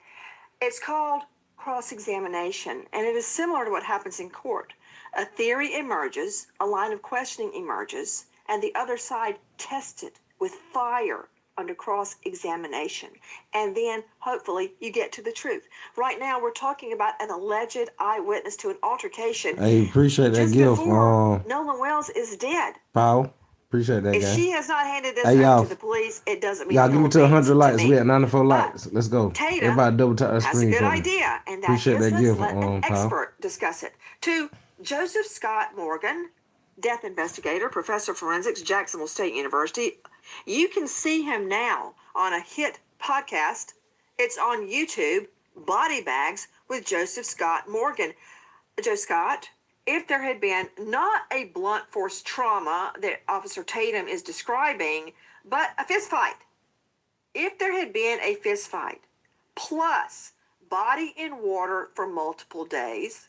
It's called cross-examination, and it is similar to what happens in court. A theory emerges, a line of questioning emerges, and the other side tests it with fire under cross-examination. And then, hopefully, you get to the truth. Right now, we're talking about an alleged eyewitness to an altercation. Hey, appreciate that gift. Nolan Wells is dead. Powell, appreciate that, If guy. she has not handed this over to the police, it doesn't mean y'all give me to 100 likes. We at 94 likes. Let's go. Tatum Everybody double tap that has screen a good for me. idea, and that Appreciate is that gift, let an Powell. expert discuss it. To Joseph Scott Morgan, death investigator, professor of forensics, Jacksonville State University. You can see him now on a hit podcast. It's on YouTube, Body Bags with Joseph Scott Morgan. Joe Scott, if there had been not a blunt force trauma that Officer Tatum is describing, but a fist fight. If there had been a fist fight, plus body in water for multiple days,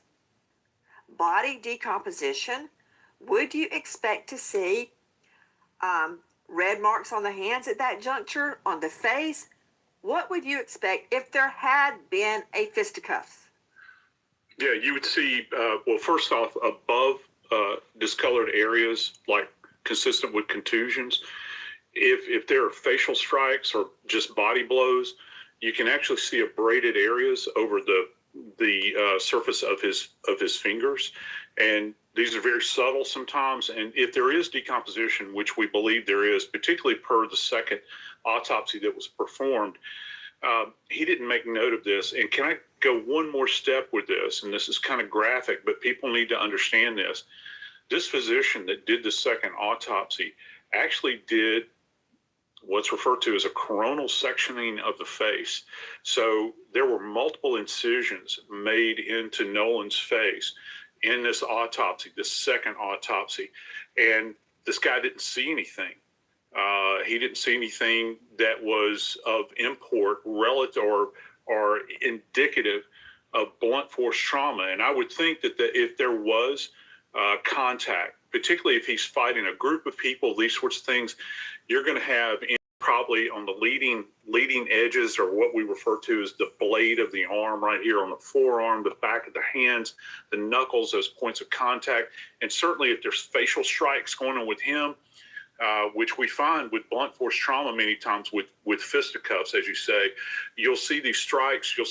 body decomposition, would you expect to see red marks on the hands at that juncture, on the face? What would you expect if there had been a fisticuffs? Yeah, you would see, well, first off, above discolored areas, like consistent with contusions, if there are facial strikes or just body blows, you can actually see abraded areas over the surface of his fingers, and these are very subtle sometimes. And if there is decomposition, which we believe there is, particularly per the second autopsy that was performed, he didn't make note of this. And can I go one more step with this? And this is kind of graphic, but people need to understand this. This physician that did the second autopsy actually did what's referred to as a coronal sectioning of the face. So there were multiple incisions made into Nolan's face in this autopsy, this second autopsy. And this guy didn't see anything. He didn't see anything that was of import relative or indicative of blunt force trauma. And I would think that if there was contact, particularly if he's fighting a group of people, these sorts of things, you're going to have probably on the leading edges, or what we refer to as the blade of the arm, right here on the forearm, the back of the hands, the knuckles, those points of contact. And certainly if there's facial strikes going on with him, which we find with blunt force trauma many times with fisticuffs, as you say, you'll see these strikes, you'll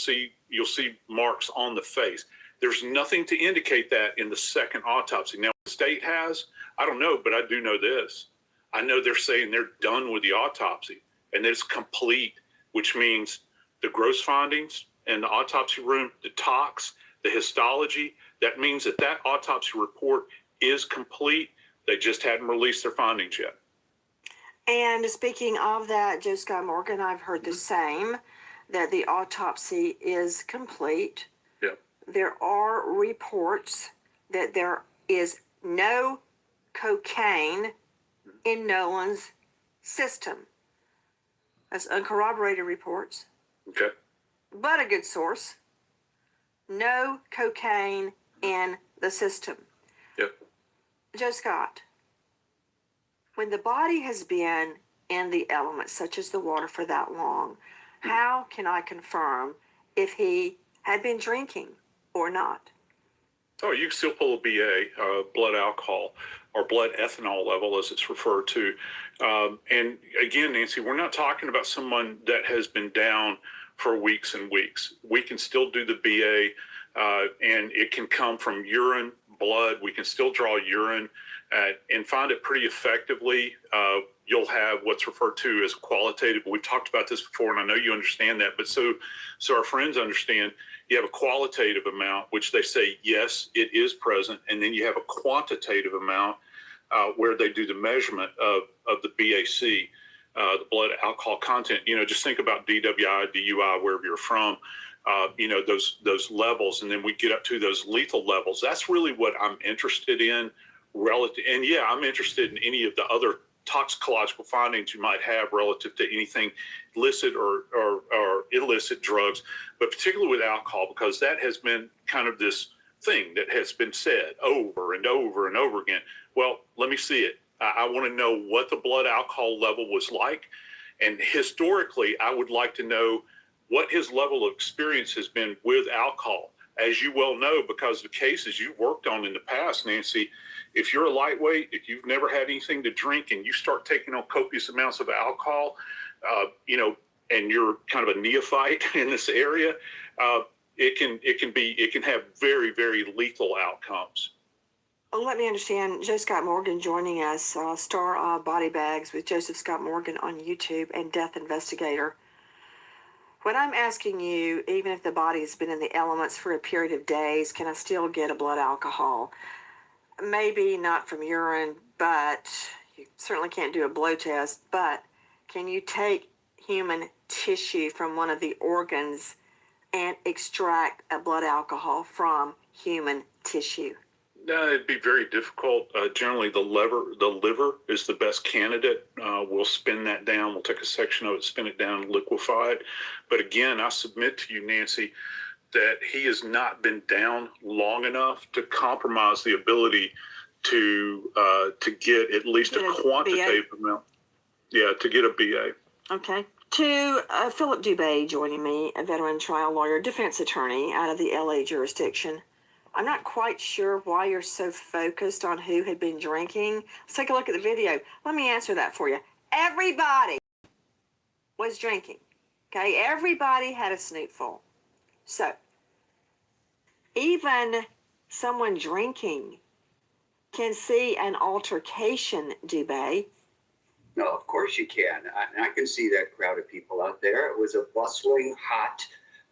see marks on the face. There's nothing to indicate that in the second autopsy. Now, the state has, I don't know, but I do know this. I know they're saying they're done with the autopsy and that it's complete, which means the gross findings in the autopsy room, the tox, the histology, that means that autopsy report is complete. They just hadn't released their findings yet. And speaking of that, Joe Scott Morgan, I've heard the same, that the autopsy is complete. Yep. There are reports that there is no cocaine in Nolan's system. That's uncorroborated reports. Okay. But a good source. No cocaine in the system. Yep. Joe Scott, when the body has been in the elements, such as the water, for that long, how can I confirm if he had been drinking or not? Oh, you can still pull a BA, blood alcohol, or blood ethanol level, as it's referred to. And again, Nancy, we're not talking about someone that has been down for weeks and weeks. We can still do the BA, and it can come from urine, blood. We can still draw urine and find it pretty effectively. You'll have what's referred to as qualitative. We've talked about this before, and I know you understand that, but so our friends understand. You have a qualitative amount, which they say, yes, it is present. And then you have a quantitative amount where they do the measurement of the BAC, the blood alcohol content. Just think about DWI, DUI, wherever you're from, those levels. And then we get up to those lethal levels. That's really what I'm interested in relative. And yeah, I'm interested in any of the other toxicological findings you might have relative to anything illicit or illicit drugs, but particularly with alcohol, because that has been kind of this thing that has been said over and over and over again. Well, let me see it. I want to know what the blood alcohol level was like. And historically, I would like to know what his level of experience has been with alcohol. As you well know, because of the cases you've worked on in the past, Nancy, if you're a lightweight, if you've never had anything to drink and you start taking on copious amounts of alcohol, and you're kind of a neophyte in this area, it can have very, very lethal outcomes. Let me understand. Joe Scott Morgan joining us, star of Body Bags with Joseph Scott Morgan on YouTube and Death Investigator. When I'm asking you, even if the body has been in the elements for a period of days, can I still get a blood alcohol? Maybe not from urine, but you certainly can't do a blow test. But can you take human tissue from one of the organs and extract a blood alcohol from human tissue? No, it'd be very difficult. Generally, the liver is the best candidate. We'll spin that down. We'll take a section of it, spin it down, liquefy it. But again, I submit to you, Nancy, that he has not been down long enough to compromise the ability to get at least a quantitative amount. Yeah, to get a BA. Okay. To Philip Dubé joining me, a veteran trial lawyer, defense attorney out of the LA jurisdiction. I'm not quite sure why you're so focused on who had been drinking. Let's take a look at the video. Let me answer that for you. Everybody was drinking. Okay, everybody had a snootful. So, even someone drinking can see an altercation, Dubé. No, of course you can. I can see that crowd of people out there. It was a bustling, hot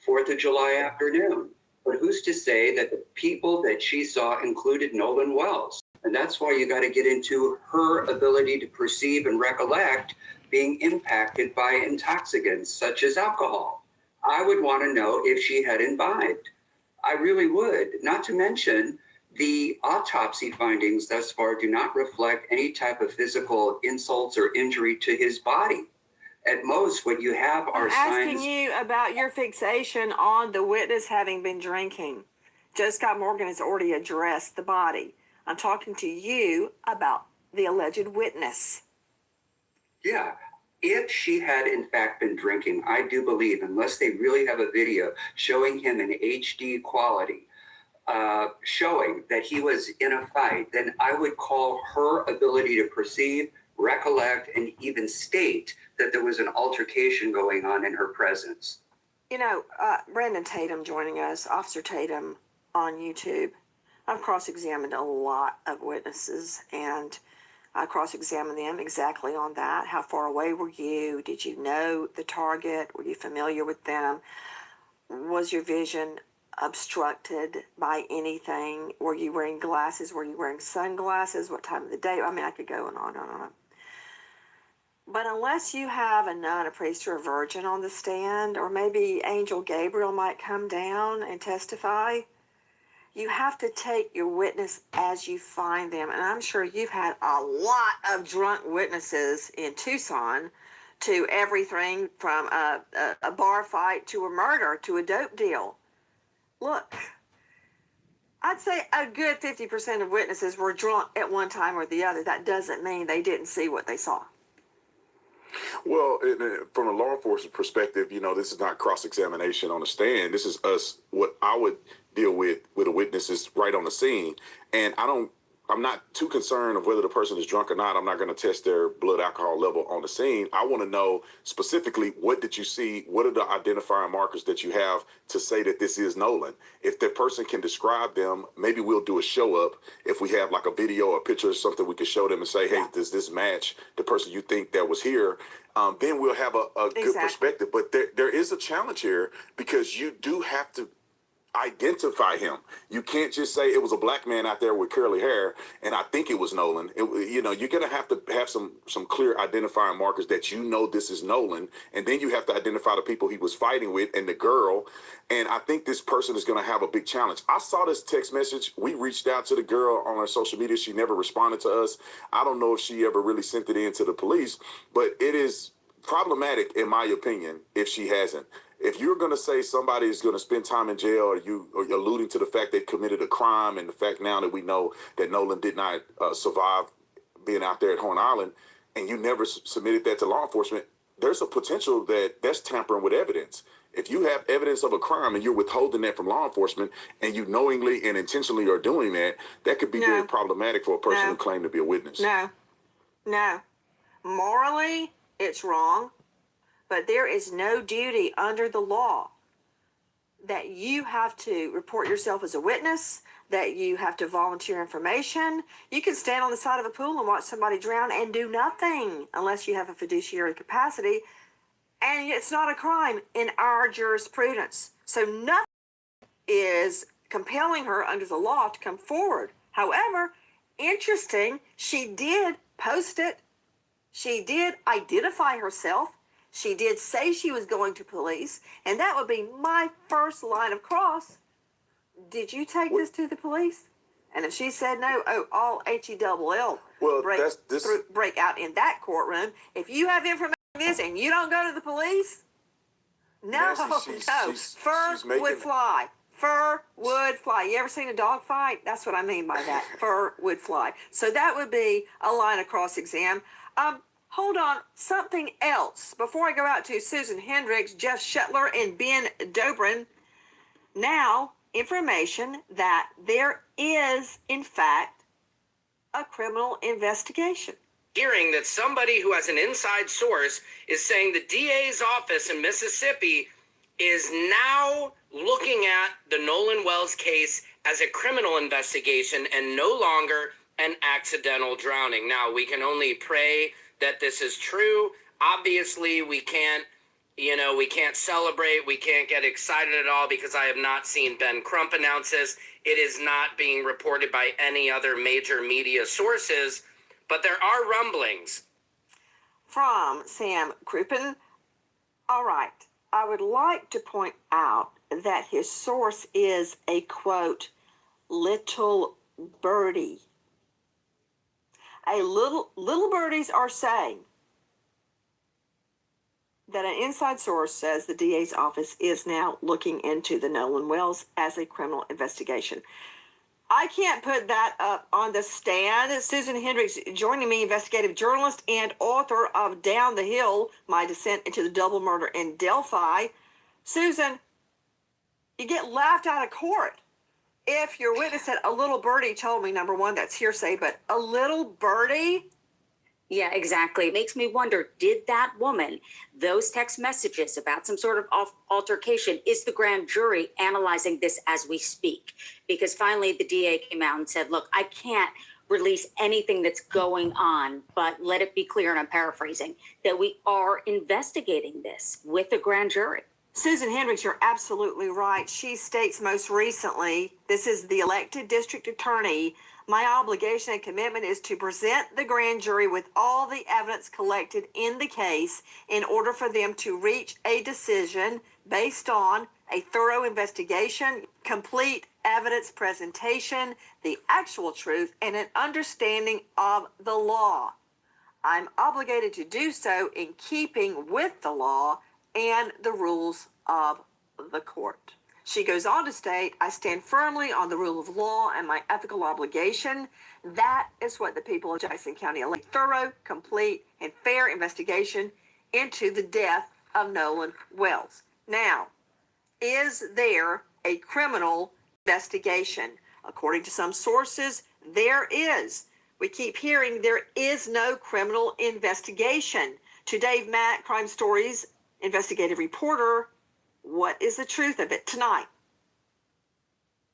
4th of July afternoon. But who's to say that the people that she saw included Nolan Wells? And that's why you got to get into her ability to perceive and recollect being impacted by intoxicants such as alcohol. I would want to know if she had imbibed. I really would. Not to mention, the autopsy findings thus far do not reflect any type of physical insults or injury to his body. At most, what you have are I'm asking signs. you about your fixation on the witness having been drinking. Joe Scott Morgan has already addressed the body. I'm talking to you about the alleged witness. Yeah. If she had in fact been drinking, I do believe, unless they really have a video showing him in HD quality, showing that he was in a fight, then I would call her ability to perceive, recollect, and even state that there was an altercation going on in her presence. You know, Brandon Tatum joining us, Officer Tatum on YouTube. I've cross-examined a lot of witnesses, and I cross-examined them exactly on that. How far away were you? Did you know the target? Were you familiar with them? Was your vision obstructed by anything? Were you wearing glasses? Were you wearing sunglasses? What time of the day? I mean, I could go on and on and on. But unless you have a nun, a priest, or a virgin on the stand, or maybe Angel Gabriel might come down and testify, you have to take your witness as you find them. And I'm sure you've had a lot of drunk witnesses in Tucson to everything from a bar fight to a murder to a dope deal. Look, I'd say a good 50% of witnesses were drunk at one time or the other. That doesn't mean they didn't see what they saw. Well, from a law enforcement perspective, this is not cross-examination on the stand. This is us, what I would deal with a witness is right on the scene. And I'm not too concerned of whether the person is drunk or not. I'm not going to test their blood alcohol level on the scene. I want to know specifically, what did you see? What are the identifying markers that you have to say that this is Nolan? If the person can describe them, maybe we'll do a show up. If we have like a video or a picture or something, we can show them and say, hey, does this match the person you think that was here? Then we'll have a good perspective. But there is a challenge here, because you do have to identify him. You can't just say it was a black man out there with curly hair and I think it was Nolan. You're going to have some clear identifying markers that this is Nolan, and then you have to identify the people he was fighting with and the girl. And I think this person is going to have a big challenge. I saw this text message. We reached out to the girl on her social media. She never responded to us. I don't know if she ever really sent it in to the police, but it is problematic, in my opinion, if she hasn't. If you're going to say somebody is going to spend time in jail, or you're alluding to the fact they committed a crime, and the fact now that we know that Nolan did not survive being out there at Horn Island, and you never submitted that to law enforcement, there's a potential that that's tampering with evidence. If you have evidence of a crime and you're withholding that from law enforcement, and you knowingly and intentionally are doing that, that could be very problematic for a person who claimed to be a witness. No. Morally, it's wrong. But there is no duty under the law that you have to report yourself as a witness, that you have to volunteer information. You can stand on the side of a pool and watch somebody drown and do nothing unless you have a fiduciary capacity. And it's not a crime in our jurisprudence. So nothing is compelling her under the law to come forward. However, interesting, she did post it. She did identify herself. She did say she was going to police, and that would be my first line of cross. Did you take this to the police? And if she said no, all HELL break out in that courtroom. If you have information on this and you don't go to the police, no. Fur would fly. Fur would fly. You ever seen a dog fight? That's what I mean by that. Fur would fly. So that would be a line of cross-exam. Hold on, something else. Before I go out to Susan Hendricks, Jeff Shetler, and Ben Dobrin, now information that there is, in fact, a criminal investigation. Hearing that somebody who has an inside source is saying the DA's office in Mississippi is now looking at the Nolan Wells case as a criminal investigation and no longer an accidental drowning. Now, we can only pray that this is true. Obviously, we can't celebrate. We can't get excited at all because I have not seen Ben Crump announce this. It is not being reported by any other major media sources, but there are rumblings. From Sam Crouppen. All right. I would like to point out that his source is a, quote, little birdie. Little birdies are saying that an inside source says the DA's office is now looking into the Nolan Wells as a criminal investigation. I can't put that up on the stand. Susan Hendricks joining me, investigative journalist and author of Down the Hill, My Descent into the Double Murder in Delphi. Susan, you get laughed out of court if your witness said, a little birdie told me, number one, that's hearsay, but a little birdie? Yeah, exactly. It makes me wonder, did that woman, those text messages about some sort of altercation, is the grand jury analyzing this as we speak? Because finally the DA came out and said, look, I can't release anything that's going on, but let it be clear, and I'm paraphrasing, that we are investigating this with the grand jury. Susan Hendricks, you're absolutely right. She states most recently, this is the elected district attorney, my obligation and commitment is to present the grand jury with all the evidence collected in the case in order for them to reach a decision based on a thorough investigation, complete evidence presentation, the actual truth, and an understanding of the law. I'm obligated to do so in keeping with the law and the rules of the court. She goes on to state, I stand firmly on the rule of law and my ethical obligation. That is what the people of Jackson County elect. Thorough, complete, and fair investigation into the death of Nolan Wells. Now, is there a criminal investigation? According to some sources, there is. We keep hearing there is no criminal investigation. To Dave Mack, Crime Stories investigative reporter, what is the truth of it tonight?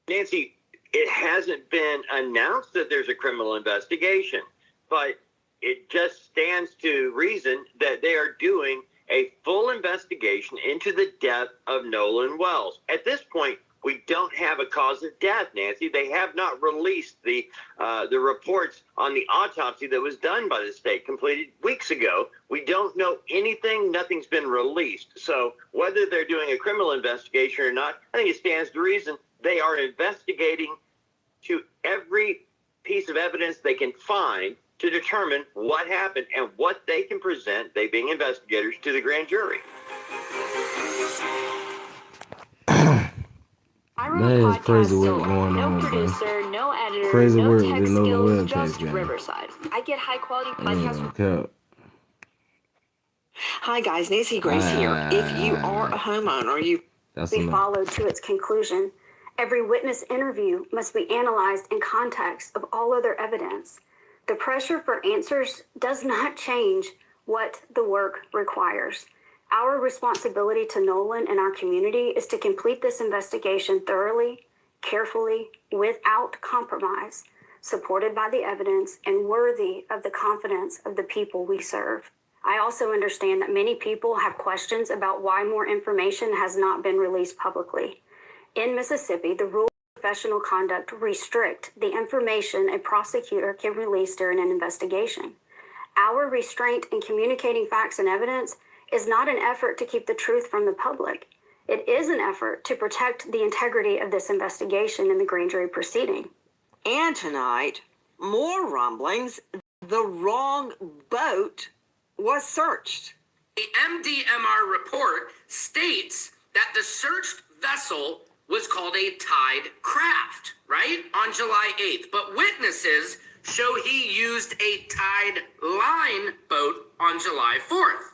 Nancy, it hasn't been announced that there's a criminal investigation, but it just stands to reason that they are doing a full investigation into the death of Nolan Wells. At this point, we don't have a cause of death, Nancy. They have not released the reports on the autopsy that was done by the state, completed weeks ago. We don't know anything. Nothing's been released. So whether they're doing a criminal investigation or not, I think it stands to reason they are investigating to every piece of evidence they can find to determine what happened and what they can present, they being investigators, to the grand jury. Man, it's crazy work going on, bro. Producer, no editor, Crazy no work tech with Nolan skills, Wells just case, gang. Riverside. I get high quality podcasts. Yeah, Hi guys, Nancy Grace here. If you are a homeowner, We followed to its conclusion. Every witness interview must be analyzed in context of all other evidence. The pressure for answers does not change what the work requires. Our responsibility to Nolan and our community is to complete this investigation thoroughly, carefully, without compromise, supported by the evidence and worthy of the confidence of the people we serve. I also understand that many people have questions about why more information has not been released publicly. In Mississippi, the rules of professional conduct restrict the information a prosecutor can release during an investigation. Our restraint in communicating facts and evidence is not an effort to keep the truth from the public. It is an effort to protect the integrity of this investigation in the grand jury proceeding. and tonight, more rumblings, the wrong boat was searched. The MDMR report states that the searched vessel was called a Tide craft, right? On July 8th. But witnesses show he used a Tide line boat on July 4th.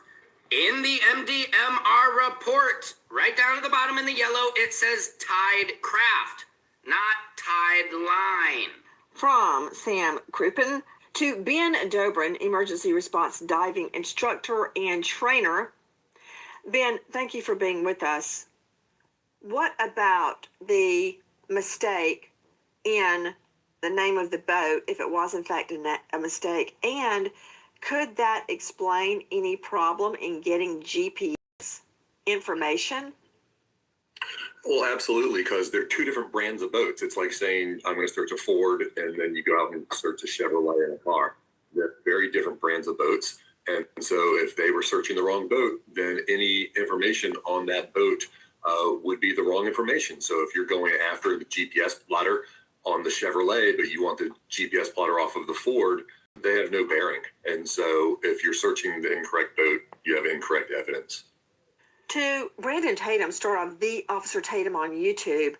In the MDMR report, right down at the bottom in the yellow, it says Tide Craft, not Tide Line. From Sam Crouppen to Ben Dobrin, emergency response diving instructor and trainer. Ben, thank you for being with us. What about the mistake in the name of the boat, if it was in fact a mistake? And could that explain any problem in getting GPS information? Well, absolutely, because they're two different brands of boats. It's like saying, I'm going to search a Ford, and then you go out and search a Chevrolet in a car. They're very different brands of boats. And so if they were searching the wrong boat, then any information on that boat would be the wrong information. So if you're going after the GPS plotter on the Chevrolet, but you want the GPS plotter off of the Ford, they have no bearing. And so if you're searching the incorrect boat, you have incorrect evidence. To Brandon Tatum, star of The Officer Tatum on YouTube,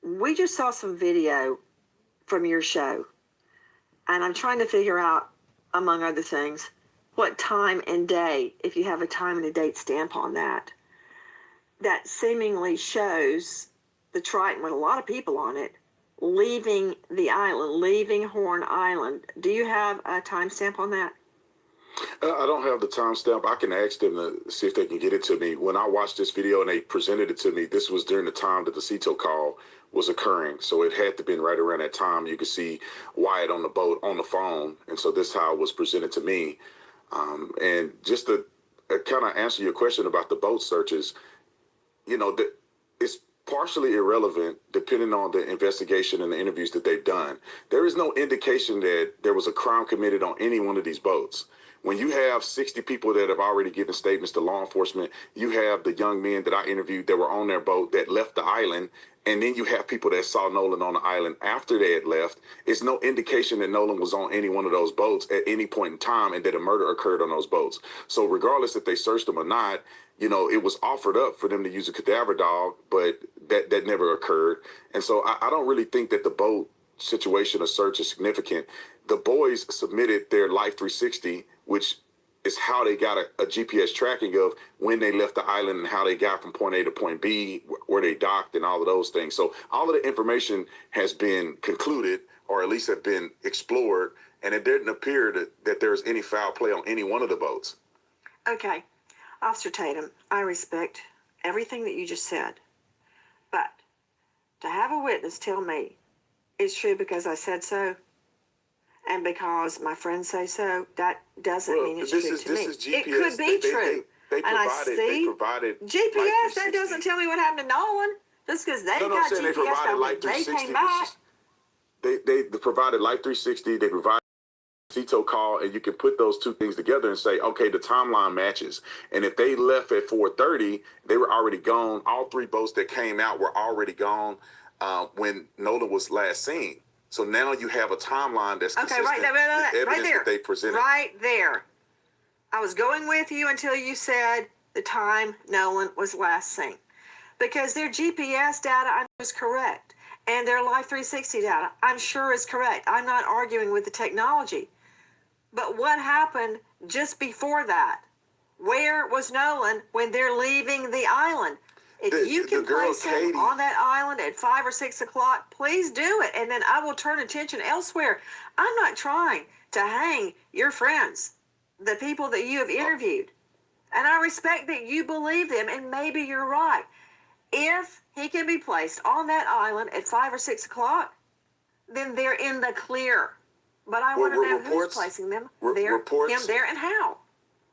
we just saw some video from your show, and I'm trying to figure out, among other things, what time and day, if you have a time and a date stamp on that, that seemingly shows the Triton with a lot of people on it leaving the island, leaving Horn Island. Do you have a time stamp on that? I don't have the timestamp. I can ask them to see if they can get it to me. When I watched this video and they presented it to me, this was during the time that the CETO call was occurring. So it had to be right around that time. You could see Wyatt on the boat on the phone. And so this is how it was presented to me. And just to kind of answer your question about the boat searches, you know, it's partially irrelevant depending on the investigation and the interviews that they've done. There is no indication that there was a crime committed on any one of these boats. When you have 60 people that have already given statements to law enforcement, you have the young men that I interviewed that were on their boat that left the island, and then you have people that saw Nolan on the island after they had left. It's no indication that Nolan was on any one of those boats at any point in time and that a murder occurred on those boats. So regardless if they searched them or not, you know, it was offered up for them to use a cadaver dog, but that never occurred. And so I don't really think that the boat situation or search is significant. The boys submitted their Life 360, which is how they got a GPS tracking of when they left the island and how they got from point A to point B, where they docked and all of those things. So all of the information has been concluded, or at least have been explored, and it didn't appear that there's any foul play on any one of the boats. Okay. Officer Tatum, I respect everything that you just said, but to have a witness tell me it's true because I said so and because my friends say so, that doesn't mean it's true to me. It could be true. They provided GPS. That doesn't tell me what happened to Nolan. Just because they got GPS, they provided Life 360. Came back. They provided Life 360. They provided CETO call, and you can put those two things together and say, okay, the timeline matches. And if they left at 4:30, they were already gone. All three boats that came out were already gone when Nolan was last seen. So now you have a timeline that's consistent with evidence that they presented. Right there. I was going with you until you said the time Nolan was last seen. Because their GPS data I know is correct. And their Life 360 data I'm sure is correct. I'm not arguing with the technology. But what happened just before that? Where was Nolan when they're leaving the island? If you can place him on that island at 5 or 6 o'clock, please do it. And then I will turn attention elsewhere. I'm not trying to hang your friends, the people that you have interviewed. And I respect that you believe them, and maybe you're right. If he can be placed on that island at 5 or 6 o'clock, then they're in the clear. But I want to know who's placing them there, him there, and how.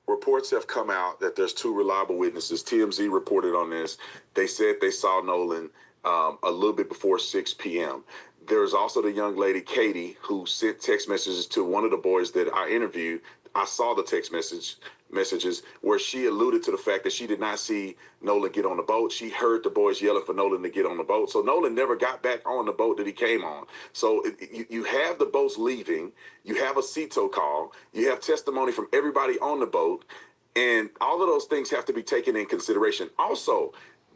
Reports have come out that there's two reliable witnesses. TMZ reported on this. They said they saw Nolan a little bit before 6 p.m. There's also the young lady, Katie, who sent text messages to one of the boys that I interviewed. I saw the text messages where she alluded to the fact that she did not see Nolan get on the boat. She heard the boys yelling for Nolan to get on the boat. So Nolan never got back on the boat that he came on. So you have the boats leaving. You have a CETO call. You have testimony from everybody on the boat. And all of those things have to be taken in consideration. Also,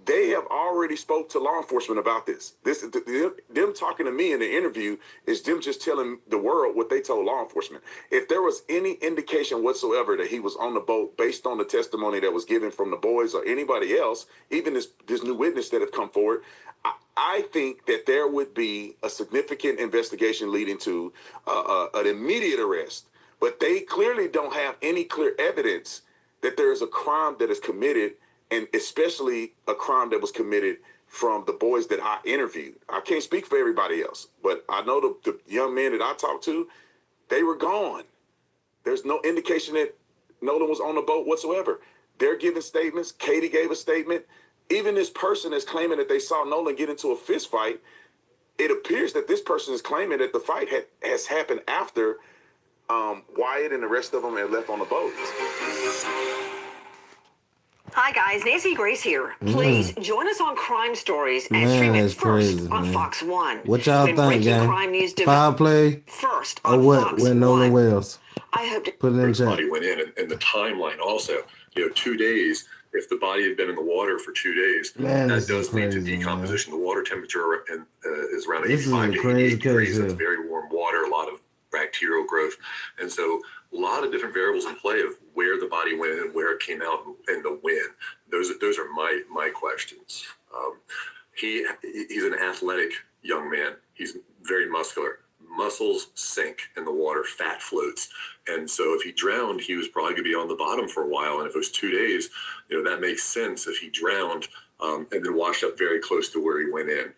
They have already spoke to law enforcement about this. Them talking to me in the interview is them just telling the world what they told law enforcement. If there was any indication whatsoever that he was on the boat based on the testimony that was given from the boys or anybody else, even this new witness that have come forward, I think that there would be a significant investigation leading to an immediate arrest. But they clearly don't have any clear evidence that there is a crime that is committed, and especially a crime that was committed from the boys that I interviewed. I can't speak for everybody else, but I know the young men that I talked to, they were gone. There's no indication that Nolan was on the boat whatsoever. They're giving statements. Katie gave a statement. Even this person is claiming that they saw Nolan get into a fist fight. It appears that this person is claiming that the fight has happened after Wyatt and the rest of them had left on the boat. Hi guys, Nancy Grace here. Please join us on Crime Stories and Man, stream it that's first crazy, on man. Fox 1. What y'all When think, breaking gang? crime news Foul play first or on what? Fox With Nolan 1. Wells. I hope to Put it in The chat. body went in, and the timeline also. 2 days. If the body had been in the water for 2 days, Man, that this does is lead to crazy, decomposition. The water temperature is around This is 85 a to crazy 88 degrees. case That's here. very warm water, a lot of bacterial growth. And so a lot of different variables in play of where the body went and where it came out and the when. Those are my questions. He's an athletic young man. He's very muscular. Muscles sink in the water, fat floats. And so if he drowned, he was probably going to be on the bottom for a while. And if it was 2 days, that makes sense if he drowned and then washed up very close to where he went in.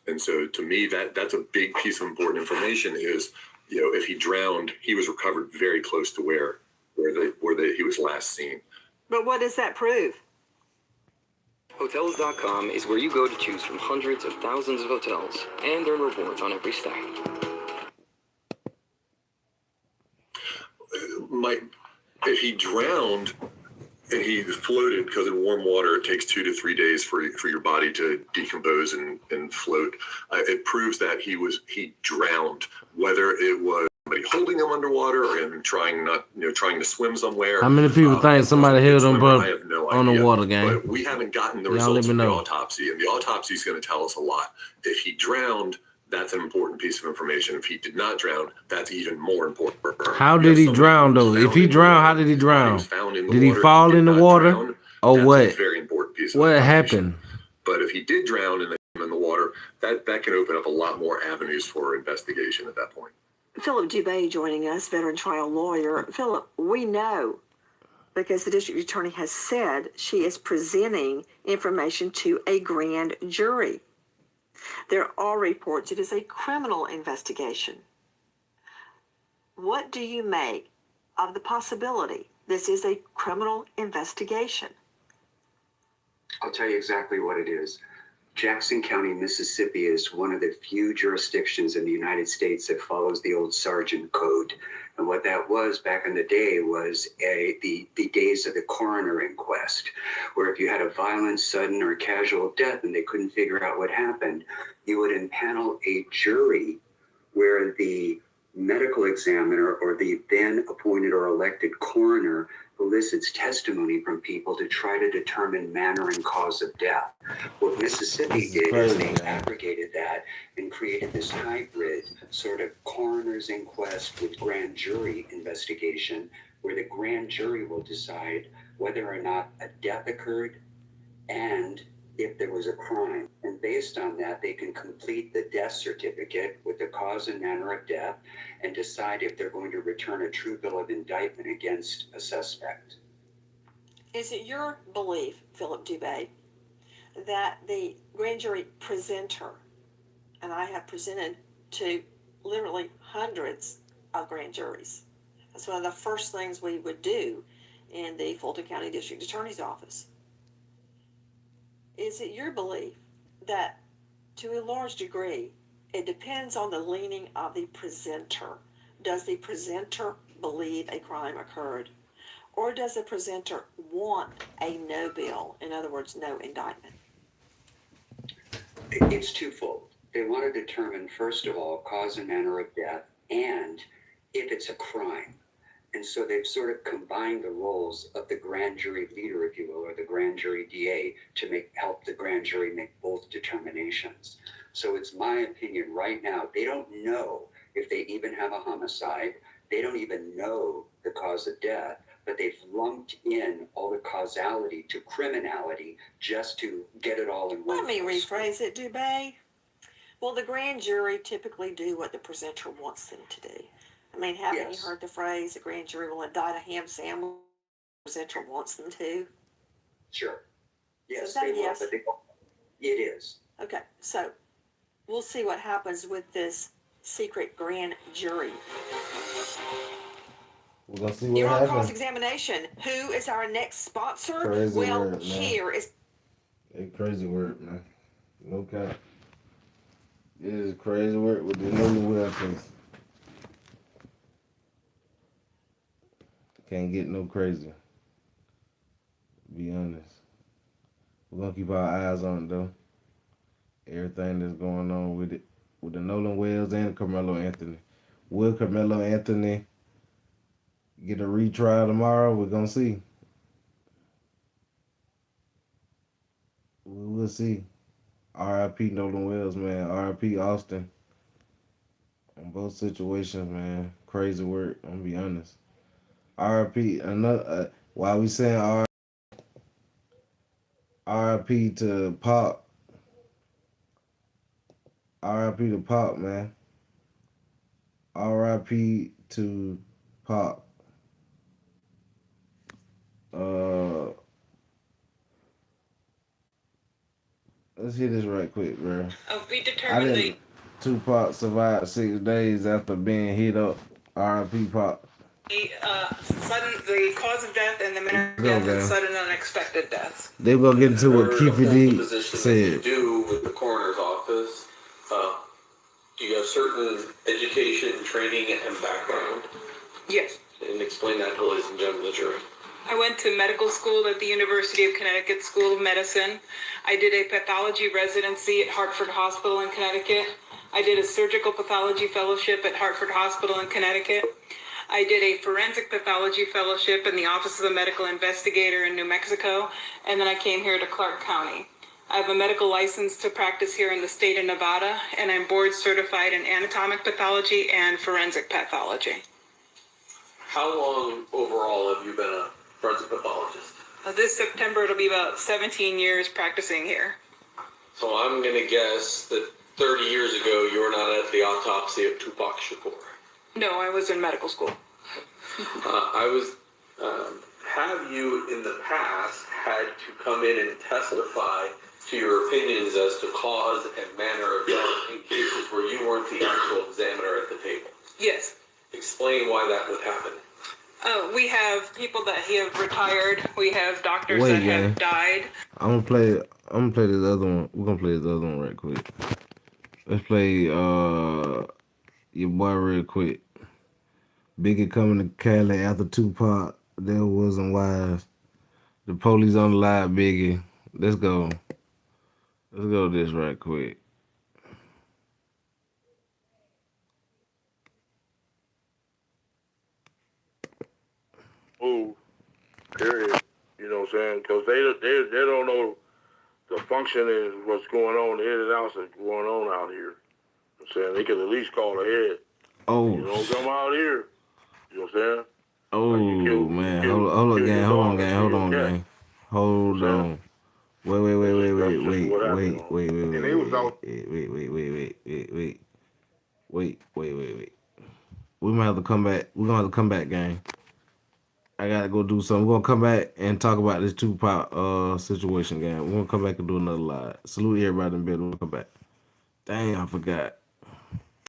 And so to me, that's a big piece of important information is, if he drowned, he was recovered very close to where he was last seen. But what does that prove? Hotels.com is where you go to choose from hundreds of thousands of hotels and earn rewards on every stay. If he drowned and he floated, because in warm water it takes 2 to 3 days for your body to decompose and float, it proves that he drowned, whether it was somebody holding him underwater or him trying to swim somewhere. How many people think somebody held them I have no on the idea. water, gang? But we haven't gotten the Y'all results let me from the know. autopsy, and the autopsy is going to tell us a lot. If he drowned, that's an important piece of information. If he did not drown, that's even more important. How did he drown, though? If he drowned, how did he drown? Did he fall in the water? Or what? That's a very important piece of What information. happened? But if he did drown and they came in the water, that can open up a lot more avenues for investigation at that point. Philip Dubé joining us, veteran trial lawyer. Philip, we know, because the district attorney has said she is presenting information to a grand jury. There are reports it is a criminal investigation. What do you make of the possibility this is a criminal investigation? I'll tell you exactly what it is. Jackson County, Mississippi is one of the few jurisdictions in the United States that follows the old Sergeant Code. And what that was back in the day was the days of the coroner inquest, where if you had a violent, sudden, or casual death and they couldn't figure out what happened, you would impanel a jury where the medical examiner or the then appointed or elected coroner elicits testimony from people to try to determine manner and cause of death. What Mississippi did is they aggregated that and created this hybrid sort of coroner's inquest with grand jury investigation, where the grand jury will decide whether or not a death occurred and if there was a crime. And based on that, they can complete the death certificate with the cause and manner of death and decide if they're going to return a true bill of indictment against a suspect. Is it your belief, Philip Dubé, that the grand jury presenter, and I have presented to literally hundreds of grand juries, that's one of the first things we would do in the Fulton County District Attorney's Office. Is it your belief that, to a large degree, it depends on the leaning of the presenter? Does the presenter believe a crime occurred? Or does the presenter want a no bill? In other words, no indictment? It's twofold. They want to determine, first of all, cause and manner of death and if it's a crime. And so they've sort of combined the roles of the grand jury leader, if you will, or the grand jury DA to help the grand jury make both determinations. So it's my opinion right now, they don't know if they even have a homicide. They don't even know the cause of death, but they've lumped in all the causality to criminality just to get it all in one. Let me rephrase it, Dubay. Well, the grand jury typically do what the presenter wants them to do. I mean, haven't you heard the phrase, the grand jury will indict a ham sandwich the presenter wants them to? Sure. Yes, So they will, yes. but it is. Okay, so we'll see what happens with this secret grand jury. We're gonna see what You're on happens. cross-examination. Who is our next sponsor? Crazy Well, word, man. here is It's crazy work, man. No cap. It is crazy work with the Nolan Wells case. Can't get no crazier. Be honest. We're gonna keep our eyes on it though. Everything that's going on with it. With the Nolan Wells and Karmelo Anthony. Will Karmelo Anthony get a retrial tomorrow? We're gonna see. We'll see. R.I.P. Nolan Wells, man. R.I.P. Austin. On both situations, man. Crazy work. I'm gonna be honest. R.I.P. Another. While we saying R.I.P. to Pop. R.I.P. to Pop, man. R.I.P. to Pop. Let's hear this right quick, bro. We determined the Tupac survived 6 days after being hit up. R.I.P. Pop. the cause of death and the manner of death and sudden unexpected death. They gonna get into what Keefe D Position said. that you do with the coroner's office. Do you have certain education, training, and background? Yes. And explain that to ladies and gentlemen of the jury. I went to medical school at the University of Connecticut School of Medicine. I did a pathology residency at Hartford Hospital in Connecticut. I did a surgical pathology fellowship at Hartford Hospital in Connecticut. I did a forensic pathology fellowship in the Office of the Medical Investigator in New Mexico, and then I came here to Clark County. I have a medical license to practice here in the state of Nevada, and I'm board certified in anatomic pathology and forensic pathology. How long overall have you been a forensic pathologist? This September, it'll be about 17 years practicing here. So I'm going to guess that 30 years ago you were not at the autopsy of Tupac Shakur. No, I was in medical school. Have you in the past had to come in and testify to your opinions as to cause and manner of death in cases where you weren't the actual examiner at the table? Yes. Explain why that would happen. We have people that have retired. We have doctors that have died. I'm gonna play this other one. We're gonna play this other one right quick. Let's play your boy real quick. Biggie coming to Cali after Tupac. That wasn't wise. The police on the line, Biggie. Let's go. Let's go to this right quick. Move, period. You know what I'm saying? Because they don't know the function is what's going on, the ins and outs that's going on out here. I'm saying they could at least call ahead. Oh. You don't come out here. You know what I'm saying? Oh, man. Hold on, gang. Hold on, gang. Hold on, gang. Hold on. Wait. We might have to come back. We're gonna have to come back, gang. I gotta go do something. We're gonna come back and talk about this Tupac situation, gang. We're gonna come back and do another live. Salute everybody in bed. We'll come back. Dang, I forgot.